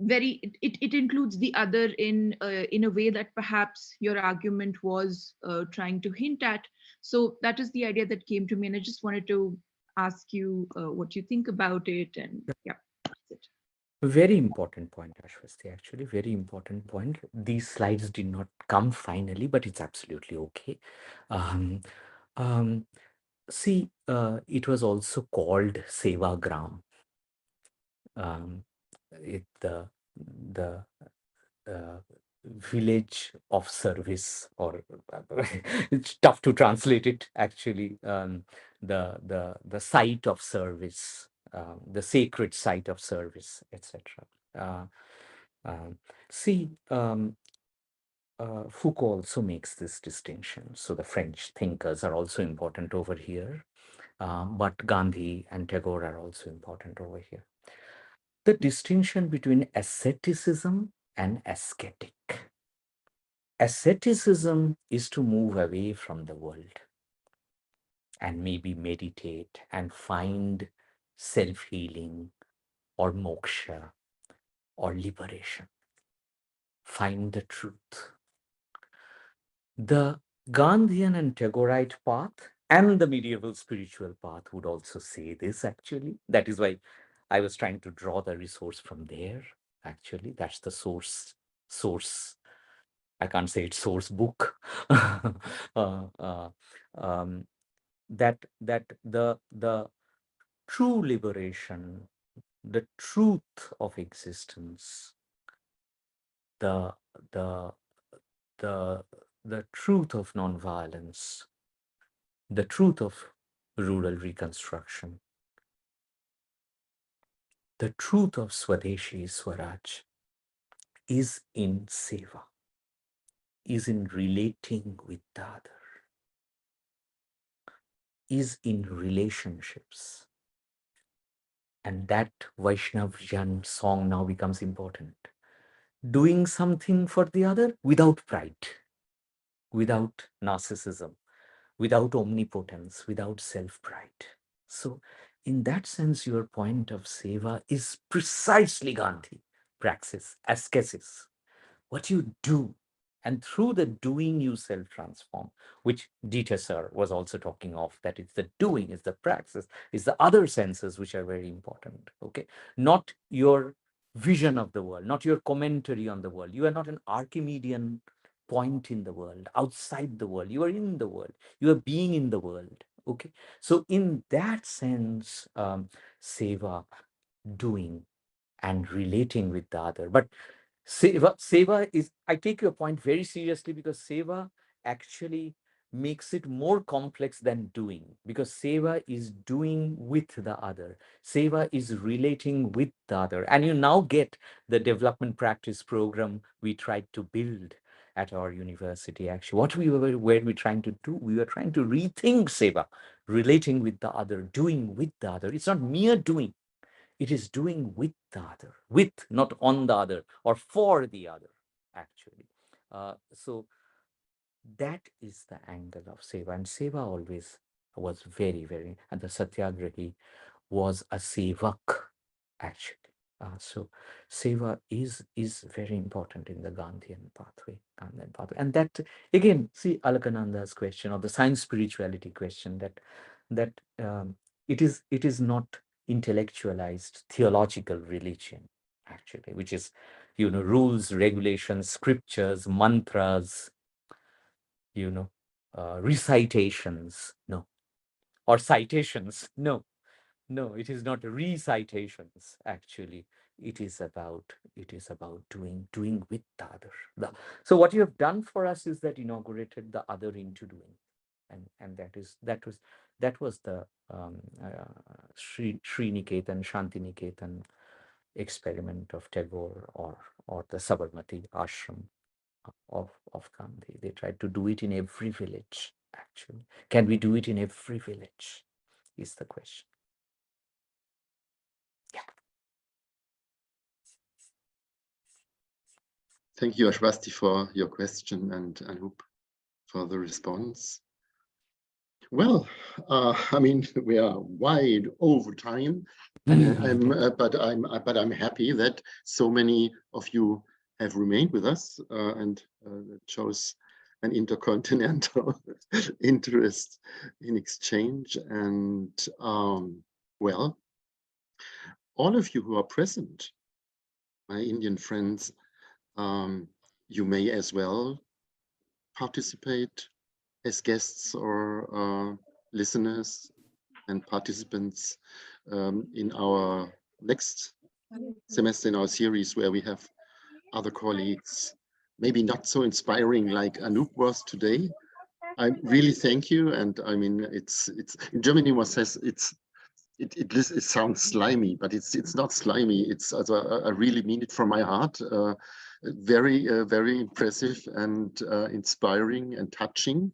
very, it includes the other in a way that perhaps your argument was trying to hint at. So that is the idea that came to me, and I just wanted to ask you what you think about it. And yeah, that's it. Very important point, Ashwasti, actually, very important point. These slides did not come finally, but it's absolutely okay. Um, um, see, it was also called Sevagram. The village of service, or it's tough to translate it actually. The site of service, the sacred site of service, etc. See, Foucault also makes this distinction. So the French thinkers are also important over here, but Gandhi and Tagore are also important over here. The distinction between asceticism and ascetic. Asceticism is to move away from the world and maybe meditate and find self-healing or moksha or liberation. Find the truth. The Gandhian and Tagoreite path and the medieval spiritual path would also say this actually. That is why I was trying to draw the resource from there. Actually, that's the source. I can't say it's source book. That the true liberation, the truth of existence, the truth of nonviolence, the truth of rural reconstruction, the truth of Swadeshi Swaraj is in seva, is in relating with the other, is in relationships. And that Vaishnav Jan song now becomes important. Doing something for the other without pride, without narcissism, without omnipotence, without self-pride. So in that sense, your point of seva is precisely Gandhi praxis, ascesis, what you do. And through the doing, you self-transform, which Dieter sir was also talking of, that it's the doing, it's the praxis, it's the other senses which are very important, okay? Not your vision of the world, not your commentary on the world. You are not an Archimedean point in the world, outside the world. You are in the world. You are being in the world, okay? So in that sense, seva, doing and relating with the other. But seva is, I take your point very seriously, because seva actually makes it more complex than doing, because seva is doing with the other. Seva is relating with the other. And you now get the development practice program we tried to build at our university. Actually, what were we trying to do? We were trying to rethink seva, relating with the other, doing with the other. It's not mere doing. It is doing with the other, with, not on the other or for the other, actually. So that is the angle of seva. And seva always was very, very, and the Satyagrahi was a sevak, actually. So seva is very important in the Gandhian pathway. And that, again, see Alakananda's question, or the science spirituality question, that it is not intellectualized theological religion, actually, which is, rules, regulations, scriptures, mantras, recitations, no, or citations, no, it is not recitations, actually. It is about doing with the other. So what you have done for us is that inaugurated the other into doing, and that was the Sriniketan, Shantiniketan experiment of Tagore, or the Sabarmati ashram of Gandhi. They tried to do it in every village, actually. Can we do it in every village, is the question. Thank you, Ashwasti, for your question, and Anup for the response. Well, I mean, we are wide over time, but I'm happy that so many of you have remained with us, and that shows an intercontinental interest in exchange. And well, all of you who are present, my Indian friends, you may as well participate as guests or listeners and participants in our next semester in our series, where we have other colleagues maybe not so inspiring like Anoop was today. I really thank you. And I mean, it's in Germany one says it sounds slimy, but it's not slimy. It's also, I really mean it from my heart. Very impressive and inspiring and touching.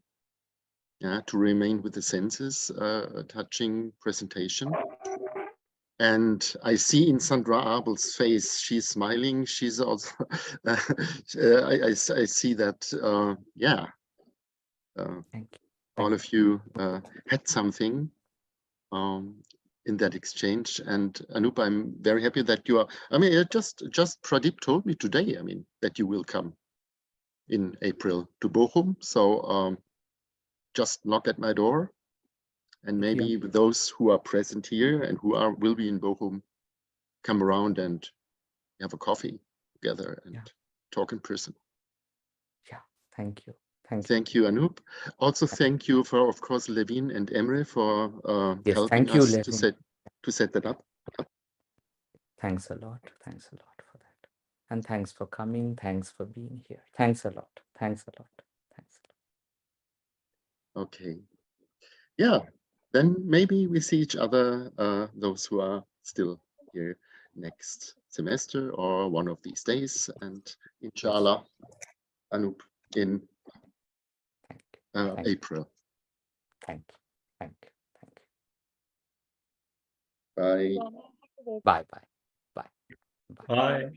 Yeah, to remain with the senses, touching presentation. And I see in Sandra Abel's face, she's smiling. She's also, I see that, yeah, all of you had something in that exchange. And Anoop, I'm very happy that you are, I mean, just Pradeep told me today, I mean, that you will come in April to Bochum. So just knock at my door. And maybe those who are present here and who will be in Bochum come around and have a coffee together and talk in person. Yeah, thank you. Thank you, Anoop. Also, thank you for, of course, Levin and Emre for helping thank you, us Levin. to set that up. Thanks a lot. Thanks a lot for that. And thanks for coming. Thanks for being here. Thanks a lot. Thanks a lot. Thanks a lot. Okay. Yeah, then maybe we see each other, those who are still here next semester or one of these days. And inshallah, Anoop, in April. Thank you. Thank you. Thank you. Bye. Bye. Bye. Bye. Bye.